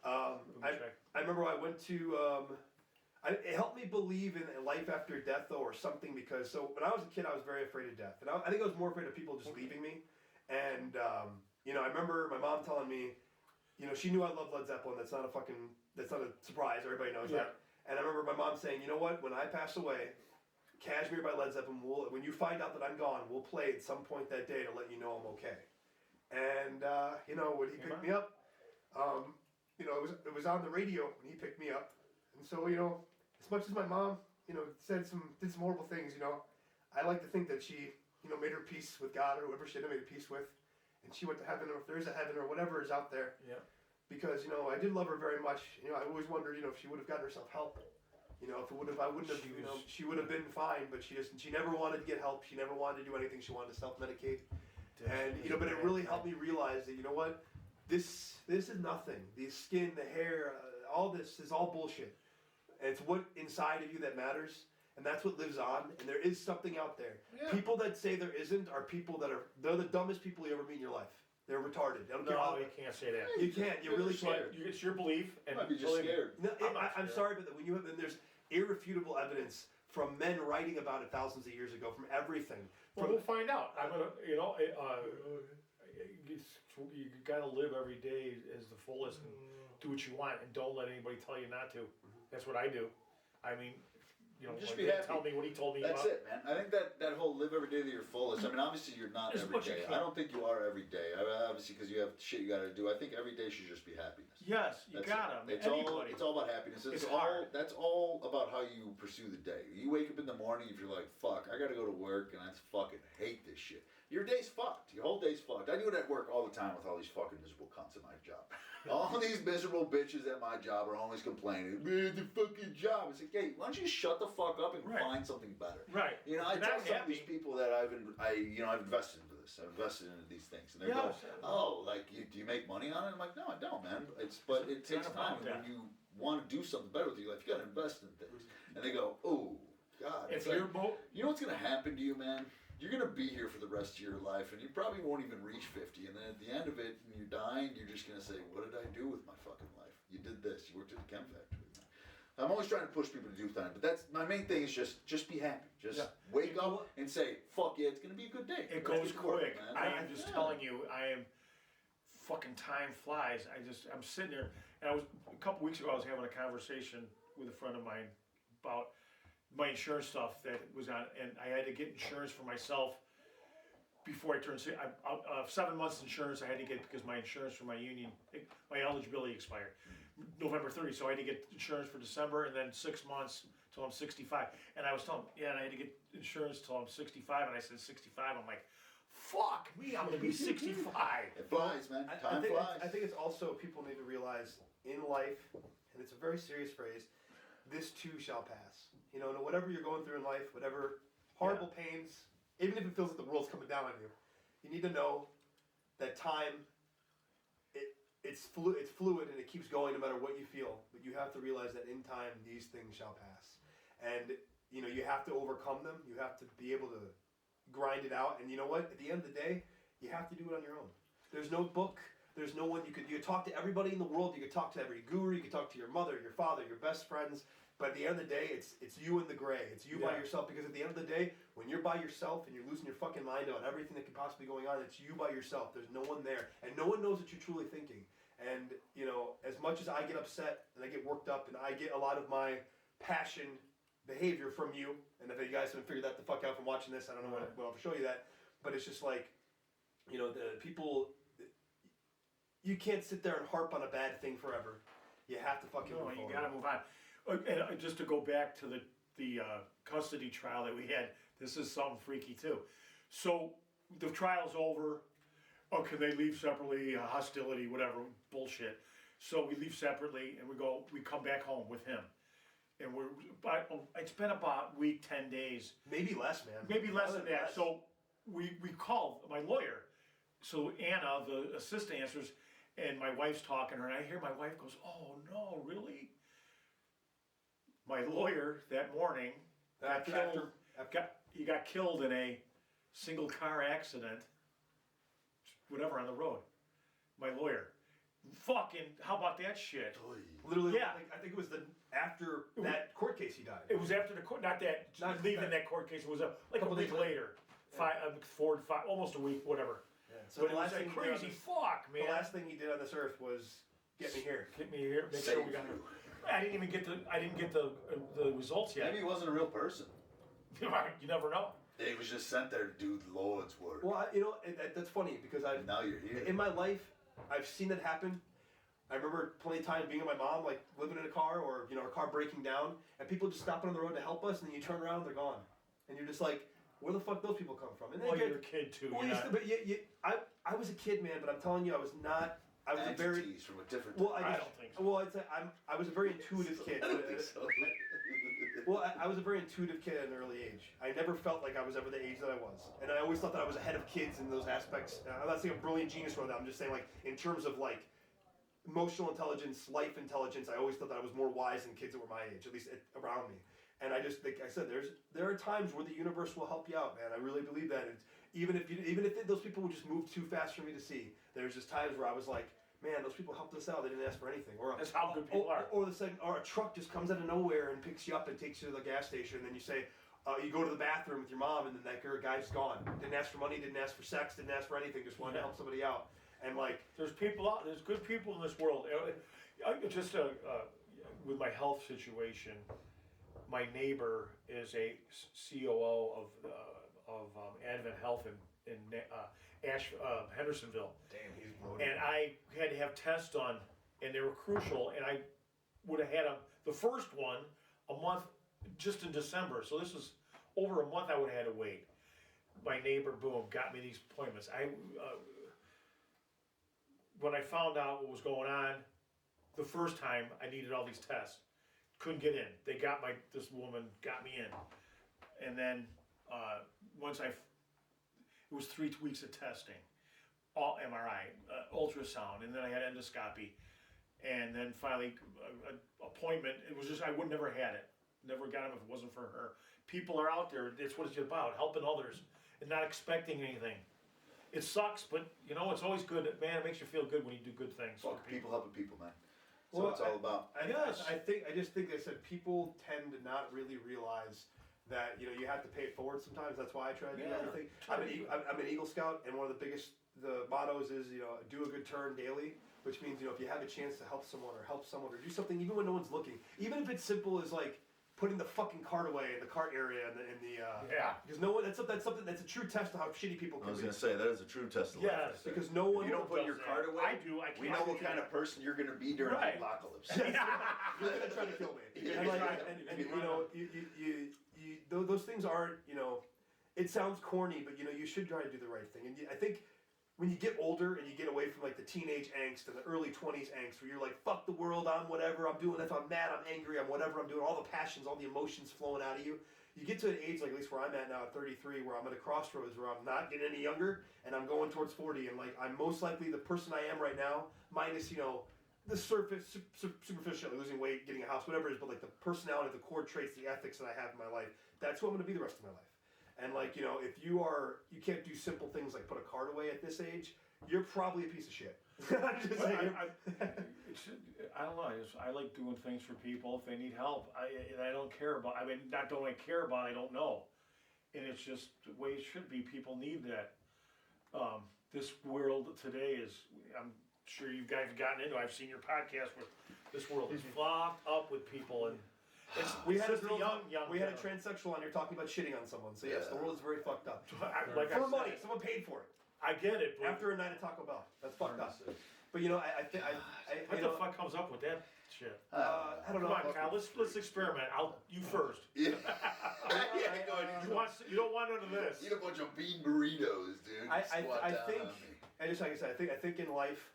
I remember I went to. It helped me believe in life after death, though, or something, because when I was a kid, I was very afraid of death, and I think I was more afraid of people just leaving me. And I remember my mom telling me, she knew I loved Led Zeppelin. That's not a surprise. Everybody knows that. And I remember my mom saying, you know what? When I pass away, Cashmere by Led Zeppelin, when you find out that I'm gone, we'll play at some point that day to let you know I'm okay. And, when he picked me up, it was on the radio when he picked me up. And so, as much as my mom, did some horrible things, I like to think that she, made her peace with God or whoever she had made a peace with. And she went to heaven, or if there's a heaven or whatever is out there. Yeah. Because, I did love her very much. I always wondered, if she would have gotten herself help. If I wouldn't have, she would have been fine, but she never wanted to get help. She never wanted to do anything. She wanted to self-medicate. And, but it really helped me realize that, this is nothing. The skin, the hair, all this is all bullshit. And it's what inside of you that matters. And that's what lives on. And there is something out there. Yeah. People that say there isn't are people they're the dumbest people you ever meet in your life. They're retarded. I don't care how. You can't say that. You can't. You really can't. It's your belief. And Might be just scared. No, I'm sorry, but when there's irrefutable evidence from men writing about it thousands of years ago, from everything. We'll find out. I'm gonna, you gotta live every day as the fullest and do what you want, and don't let anybody tell you not to. That's what I do. I mean, you know, Just like be dad happy. tell me what he told me That's about. it, man. I think that whole live every day to your fullest. I mean, obviously you're not As every much as day. you can. I don't think you are every day. Obviously, because you have shit you got to do. I think every day should just be happiness. Yes, you That's gotta. it. Anybody. It's all about happiness. It's all. hard. That's all about how you pursue the day. You wake up in the morning, if you're like, "Fuck, I got to go to work," and I fucking hate this shit. Your day's fucked. Your whole day's fucked. I do it at work all the time with all these fucking miserable cunts at my job. All these miserable bitches at my job are always complaining. Man, the fucking job. It's like, hey, why don't you shut the fuck up and Right. find something better? Right. You know, I And tell I'm some of these happy. people that I've invested into this. I've invested into these things, and they Yes. go, "Oh, like do you make money on it?" I'm like, "No, I don't, man. But it takes not time. about And when that. you want to do something better with your life, you got to invest in things." And they go, "Oh, God." If It's like, you're both, you know what's gonna happen to you, man? You're gonna be here for the rest of your life, and you probably won't even reach 50. And then at the end of it, when you're dying, you're just gonna say, "What did I do with my fucking life? You did this. You worked at the chem factory." I'm always trying to push people to do things, but that's my main thing is just be happy. Just Yeah. wake up and say, "Fuck yeah, it's gonna be a good day." it Let's goes get to work, quick. man. I am just Yeah. telling you, fucking time flies. I'm sitting there, and a couple weeks ago, I was having a conversation with a friend of mine about my insurance stuff that was on, and I had to get insurance for myself before I turned 7 months insurance I had to get because my insurance for my union, my eligibility expired November 30th, so I had to get insurance for December and then 6 months till I'm 65. And I was telling him, yeah, and I had to get insurance till I'm 65, and I said 65, I'm like, fuck me, I'm gonna be 65. It flies, man. I Time think flies. I think it's also people need to realize in life, and it's a very serious phrase, this too shall pass. You know, whatever you're going through in life, whatever horrible pains, even if it feels like the world's coming down on you, you need to know that time, it's fluid and it keeps going no matter what you feel. But you have to realize that in time, these things shall pass. And, you know, you have to overcome them. You have to be able to grind it out. And you know what? At the end of the day, you have to do it on your own. There's no book. There's no one you could talk to everybody in the world. You could talk to every guru. You could talk to your mother, your father, your best friends. But at the end of the day, it's you in the gray. It's you by Yeah. yourself. Because at the end of the day, when you're by yourself and you're losing your fucking mind about everything that could possibly be going on, it's you by yourself. There's no one there, and no one knows what you're truly thinking. And you know, as much as I get upset and I get worked up, and I get a lot of my passion behavior from you, and if you guys haven't figured that the fuck out from watching this, I don't know when I'll show you that. But it's just like, you know, the people. You can't sit there and harp on a bad thing forever. You have to fucking No, move you forward. gotta move on. And just to go back to the custody trial that we had, this is something freaky too. So the trial's over. Oh, can they leave separately? Hostility, whatever, bullshit. So we leave separately, and we come back home with him. And it's been about a week, 10 days. Maybe less, man. Maybe less than Probably that. less. So we call my lawyer. So Anna, the assistant, answers, and my wife's talking to her, and I hear my wife goes, "Oh no, really?" My lawyer that morning got killed in a single car accident, whatever, on the road. My lawyer. Fucking, how about that shit? Literally, Yeah. I think it was after that court case he died. It was after the court, not leaving that court case. It was like a Couple week days later, 4 to 5, almost a week, whatever. Yeah. So But the it was last like thing he did on crazy this- fuck, man. The last thing he did on this earth was get me here. Get me here. Make Save sure we got. you. I didn't even get the results yet. Maybe he wasn't a real person. You never know. He was just sent there to do the Lord's work. Well, you know, that's funny because And now you're here. in my life, I've seen that happen. I remember plenty of time being with my mom, like living in a car or, you know, our car breaking down, and people just stopping on the road to help us, and then you turn around, they're gone. And you're just like, where the fuck those people come from? And then Well, again, you're a kid too. well, you're you not- still, but I was a kid, man, but I'm telling you, I was a very, Entities from a different. well, I don't think so. Well, I was a very intuitive kid. I don't think so. Well, I was a very intuitive kid at an early age. I never felt like I was ever the age that I was. And I always thought that I was ahead of kids in those aspects. I'm not saying a brilliant genius or that. I'm just saying, like, in terms of, like, emotional intelligence, life intelligence, I always thought that I was more wise than kids that were my age, at least around me. And I just, like I said, there are times where the universe will help you out, man. I really believe that. And even if those people would just move too fast for me to see, there's just times where I was like, man, those people helped us out. They didn't ask for anything. Or That's how good people are. Or a truck just comes out of nowhere and picks you up and takes you to the gas station. And then you say, you go to the bathroom with your mom, and then that guy's gone. Didn't ask for money, didn't ask for sex, didn't ask for anything. Just wanted to help somebody out. And like, There's people out. There's good people in this world. Just with my health situation, my neighbor is a COO of Advent Health in Hendersonville. Damn, he's bloated. And I had to have tests done, and they were crucial, and I would have had the first one a month just in December. So this was over a month I would have had to wait. My neighbor, boom, got me these appointments. When I found out what was going on, the first time I needed all these tests, couldn't get in. This woman got me in, and then it was 3 weeks of testing, all MRI, ultrasound, and then I had endoscopy, and then finally an appointment. It was just I would never had it, never got them if it wasn't for her. People are out there. That's what it's about, helping others and not expecting anything. It sucks, but it's always good. Man, it makes you feel good when you do good things. Fuck, people helping people, man. That's Well, what it's all about. I just think they said people tend to not really realize that you have to pay it forward sometimes. That's why I try to do everything. I'm an Eagle Scout, and one of the mottos is do a good turn daily, which means if you have a chance to help someone or do something even when no one's looking, even if it's simple as like putting the fucking cart away in the cart area because no one that's something that's a true test of how shitty people can I was be. gonna say that is a true test of life. Yes, Because no one If you don't put your does cart that. away. I do. I can't. We know what kind of person you're gonna be during Right. the apocalypse. You're gonna try to kill me. Yeah, And, like, right. and those things aren't, it sounds corny, but you should try to do the right thing. And I think when you get older and you get away from like the teenage angst and the early 20s angst where you're like, fuck the world, I'm whatever, I'm doing this, I'm mad, I'm angry, I'm whatever, I'm doing all the passions, all the emotions flowing out of you. You get to an age, like at least where I'm at now at 33, where I'm at a crossroads where I'm not getting any younger and I'm going towards 40, and like I'm most likely the person I am right now, minus the surface, superficially losing weight, getting a house, whatever it is, but like the personality, the core traits, the ethics that I have in my life, that's who I'm going to be the rest of my life. And like if you can't do simple things like put a card away at this age, you're probably a piece of shit. Just saying. I don't know. I like doing things for people if they need help. I don't care about. I mean, not don't I care about. I don't know, and it's just the way it should be. People need that. This world today is. I'm sure you guys have gotten into. I've seen your podcast where this world is locked up with people, and We had a just the girl, young. we had a transsexual on here talking about shitting on someone. So yes, the world is very fucked up. Like For I money, said, someone paid for it. I get it. But After a night at Taco Bell, that's fucked up. But what the fuck comes up with that shit? I don't know. Come on, Kyle. Let's experiment. You first. Yeah. You don't want none of this. Eat a bunch of bean burritos, dude. I Squat down think, on me. and just like I said, I think in life,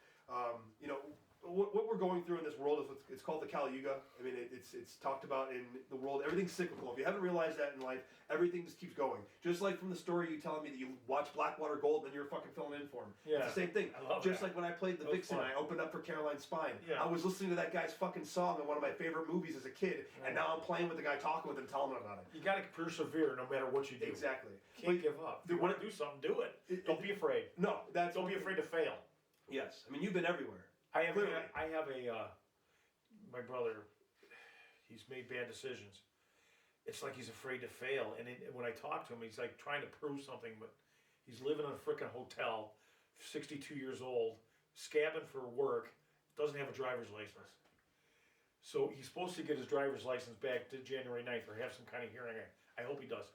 what we're going through in this world is it's called the Kali Yuga. I mean, it's talked about in the world. Everything's cyclical. If you haven't realized that in life, everything just keeps going. Just like from the story you telling me that you watch Blackwater Gold, and then you're fucking filling in for him. Yeah. It's the same thing. I love Just that. like when I played the That was Vixen, fun. I opened up for Caroline Spine. Yeah. I was listening to that guy's fucking song in one of my favorite movies as a kid, and now I'm playing with the guy, talking with him, telling him about it. You gotta persevere no matter what you do. Exactly. Can't give up. If you want to do something, do it. Don't be afraid. No, that's Don't be afraid to fail. Yes, I mean you've been everywhere. I have Clearly. my brother. He's made bad decisions. It's like he's afraid to fail. And when I talk to him, he's like trying to prove something, but he's living in a freaking hotel, 62 years old, scabbing for work, doesn't have a driver's license. So he's supposed to get his driver's license back to January 9th or have some kind of hearing. I hope he does.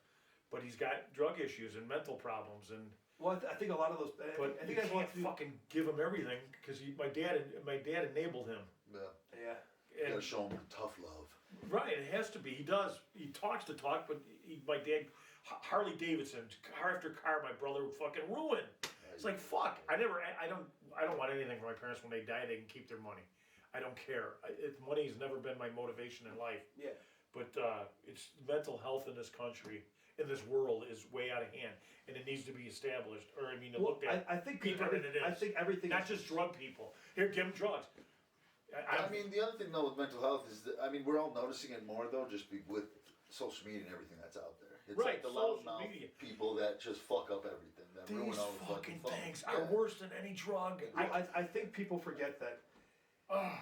But he's got drug issues and mental problems, and Well, I think a lot of those. but I you think that's can't fucking give him everything because my dad enabled him. Yeah. You And gotta show them tough love. right, it has to be. He does. He talks to talk, but my dad, Harley Davidson, car after car, my brother would fucking ruin. It's like fuck. I don't want anything from my parents when they die. They can keep their money. I don't care. Money's never been my motivation in life. Yeah. But it's mental health in this country, in this world, is way out of hand, and it needs to be established. Or looked at. I think deeper than it is. I think everything. Not just drug people. Here, give them drugs. I mean, the other thing though with mental health is that we're all noticing it more though, just with social media and everything that's out there. It's Right, like the social loudmouth media. people that just fuck up everything. That ruin These all the fucking fun. things are worse than any drug. I think people forget that.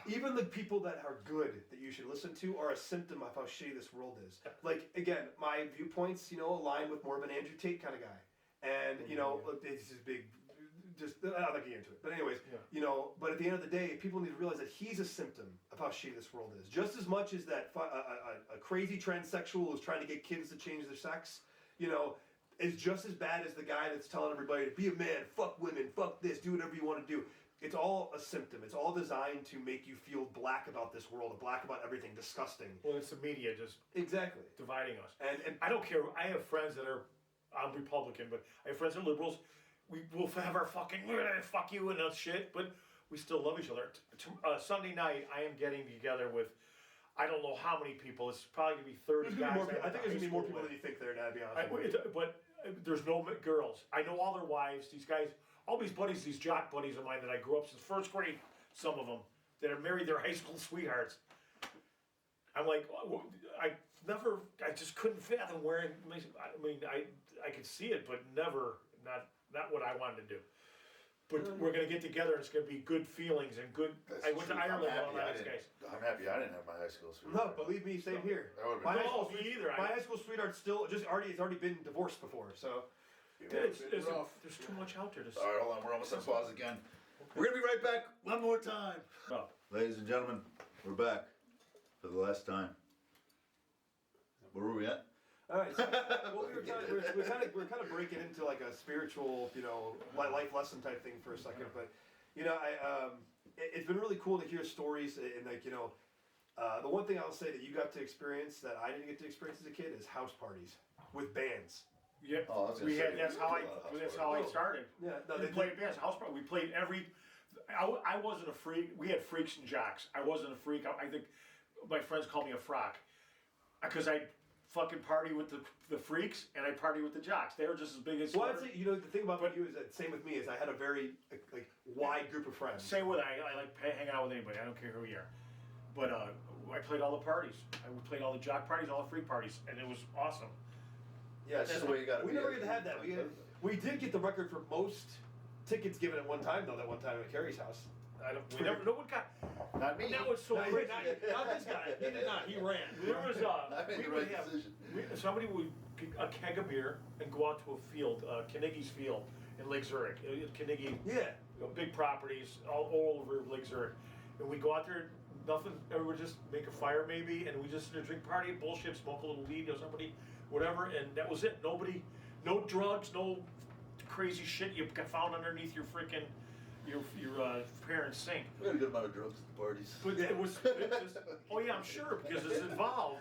Even the people that are good that you should listen to are a symptom of how shitty this world is. Like again, my viewpoints, align with more of an Andrew Tate kind of guy, and look, this is big just I'm not getting into it. But anyways, you know. But at the end of the day, people need to realize that he's a symptom of how shitty this world is. Just as much as that a crazy transsexual who's trying to get kids to change their sex, you know, is just as bad as the guy that's telling everybody to be a man, fuck women, fuck this, do whatever you want to do. It's all a symptom. It's all designed to make you feel black about this world, black about everything, disgusting. Well, it's the media just Exactly. dividing us. And I don't care. I have friends that are, I'm Republican, but I have friends that are liberals. We'll have our fucking fuck you and that shit, but we still love each other. Sunday night, I am getting together with, I don't know how many people. It's probably gonna be 30 guys. I think there's gonna be more people than you think there. To be honest with you. But there's no girls. I know all their wives. These guys, all these buddies, these jock buddies of mine that I grew up since first grade. Some of them that are married their high school sweethearts. I'm like, I just couldn't fathom wearing. I mean, I could see it, but never, not what I wanted to do. But we're gonna get together, and it's gonna be good feelings and good. That's I went to true. Ireland with all I'm these guys. happy I didn't have my high school No, sweetheart. believe me, same here. That would've My been high No, school me either. My high school sweetheart still has already been divorced before, so. There's rough. too much out there to. All right, hold on. We're almost on pause again. We're gonna be right back one more time. Oh. Ladies and gentlemen, we're back for the last time. Where were we at? All right. So, well, we're kind of breaking into like a spiritual, you know, life lesson type thing for a second, but you know, it's been really cool to hear stories and like, you know, the one thing I'll say that you got to experience that I didn't get to experience as a kid is house parties with bands. Yeah, Oh, I was gonna we say, had. That's we how did I. a lot of That's house how I parties. started. Yeah, no, We played bands, house party. We played every. I wasn't a freak. We had freaks and jocks. I wasn't a freak. I think my friends called me a frock because I fucking party with the freaks and I party with the jocks. They were just as big as. Well, I'd say, you know, the thing about you is that same with me is I had a very like wide group of friends. Same with I like hang out with anybody. I don't care who you are. But I played all the parties. I played all the jock parties, all the freak parties, and it was awesome. Yeah, That's just the way you gotta we be. never get to have that. We did get the record for most tickets given at one time, though. That one time at Carrie's house. No one got. Not me. That was so Not crazy. this guy. He did not. He ran. There was I made we the would right have decision. somebody would get a keg of beer and go out to a field, Carnegie's Field in Lake Zurich. Carnegie, Yeah. big properties all over Lake Zurich, and we go out there. Nothing. Everyone just make a fire maybe, and we just drink, party, bullshit, smoke a little weed, or somebody, whatever, and that was it. Nobody, no drugs, no crazy shit you got found underneath your freaking your parents' sink. We had a good amount of drugs at the parties. But it was oh yeah, I'm sure because it's involved.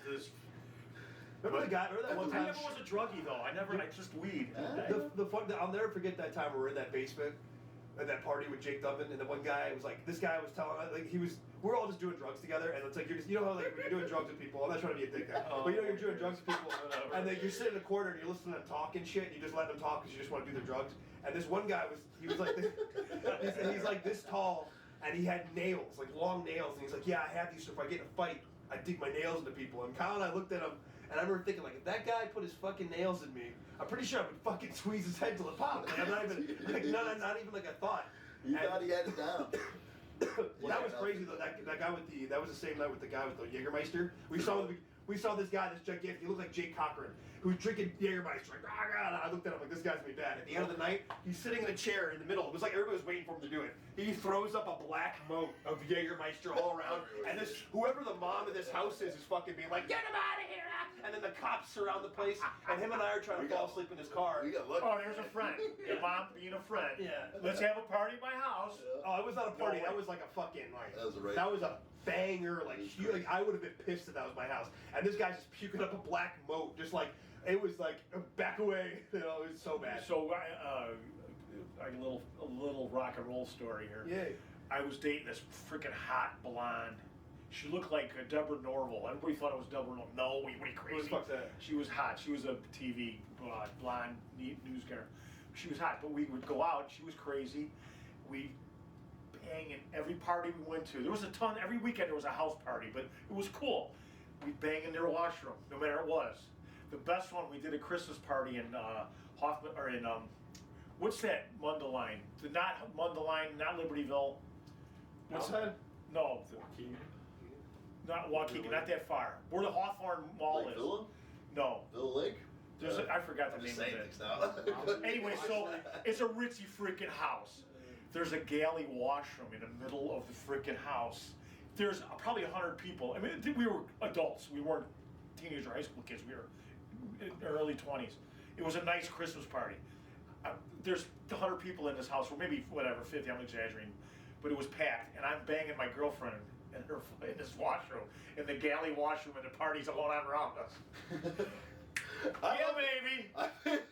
Remember the guy? Remember that one I time? never was a druggie though. I just weed. The fun. I'll never forget that time we were in that basement at that party with Jake Dubbin, and the one guy was like, this guy was telling, like, we're all just doing drugs together, and it's like, you know how like when you're doing drugs with people, I'm not trying to be a dick guy, but you know you're doing drugs with people, and then you're sitting in the corner and you're listening to them talk and shit, and you just let them talk because you just want to do their drugs. And this one guy was like this, he's like this tall, and he had nails, like long nails, and he's like, yeah, I have these, so if I get in a fight, I dig my nails into people. And Kyle and I looked at him, and I remember thinking, like, if that guy put his fucking nails in me, I'm pretty sure I would fucking squeeze his head till it popped. Like, I'm not even, like, not even like a thought. You thought he had it down. Well, that was crazy though. That guy that was the same night with the guy with the Jägermeister. We saw this guy, this gigantic. He looked like Jake Cochran, who's drinking Jägermeister. Like, I looked at him like, this guy's gonna be bad. At the end of the night, he's sitting in a chair in the middle. It was like everybody was waiting for him to do it. He throws up a black moat of Jägermeister all around, and whoever the mom of this house is fucking being like, get him out of here! And then the cops surround the place, and him and I are trying to fall asleep in his car. We got lucky. Oh, there's a friend. Your mom being a friend. Yeah. Let's have a party at my house. Oh, it was not a party. No way. That was like a fucking like. That was a banger. Like huge. Like I would have been pissed if that was my house. And this guy's just puking up a black moat, just like it was like back away. You know, it was so bad. So a little rock and roll story here. Yeah. I was dating this freaking hot blonde. She looked like Deborah Norville. Everybody thought it was Deborah Norville. No, what are you crazy? Who the fuck's that? She was hot. She was a TV blonde news girl. She was hot, but we would go out. She was crazy. We bang in every party we went to. There was a ton. Every weekend there was a house party, but it was cool. We'd bang in their washroom, no matter what it was. The best one, we did a Christmas party in Hoffman, or in what's that Mundelein? Not Mundelein, not Libertyville. What's Outside? No. Not Waukegan, not that far. Where the Hawthorne Mall Like is. Villa? No. Villa Lake? I forgot the I'm name just of saying it. things now. Anyway, so it's a ritzy freaking house. There's a galley washroom in the middle of the freaking house. There's probably 100 people. I mean, we were adults. We weren't teenage or high school kids. We were in our early 20s. It was a nice Christmas party. There's 100 people in this house, or maybe whatever, 50. I'm exaggerating, but it was packed. And I'm banging my girlfriend in this washroom, in the galley washroom, and the party's going on around us. Yeah, baby.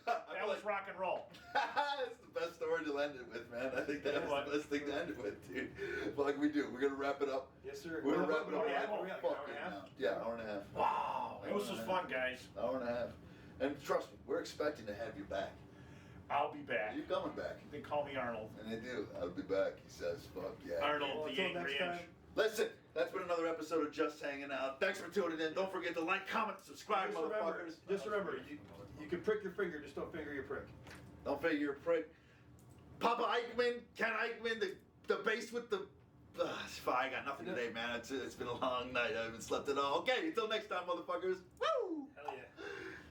That was rock and roll. That's the best story to end it with, man. I think that was the best thing to end it with, dude. Like we do. We're gonna wrap it up. Yes, sir. We're gonna wrap it up. Yeah, Are we at an hour and a half? Yeah, hour and a half. Wow, it was just fun, guys. Hour and a half. And trust me, we're expecting to have you back. I'll be back. You're coming back. They call me Arnold. And they do. I'll be back, he says. Fuck yeah. Arnold, Well, the until angry next inch. time. Listen, that's been another episode of Just Hanging Out. Thanks for tuning in. Don't forget to like, comment, subscribe, motherfuckers. Just remember, you can prick your finger, just don't finger your prick. Don't figure your prick. Papa Eichmann, Ken Eichmann, the bass with the. It's fine. I got nothing today, man. It's been a long night. I haven't slept at all. Okay, until next time, motherfuckers. Woo!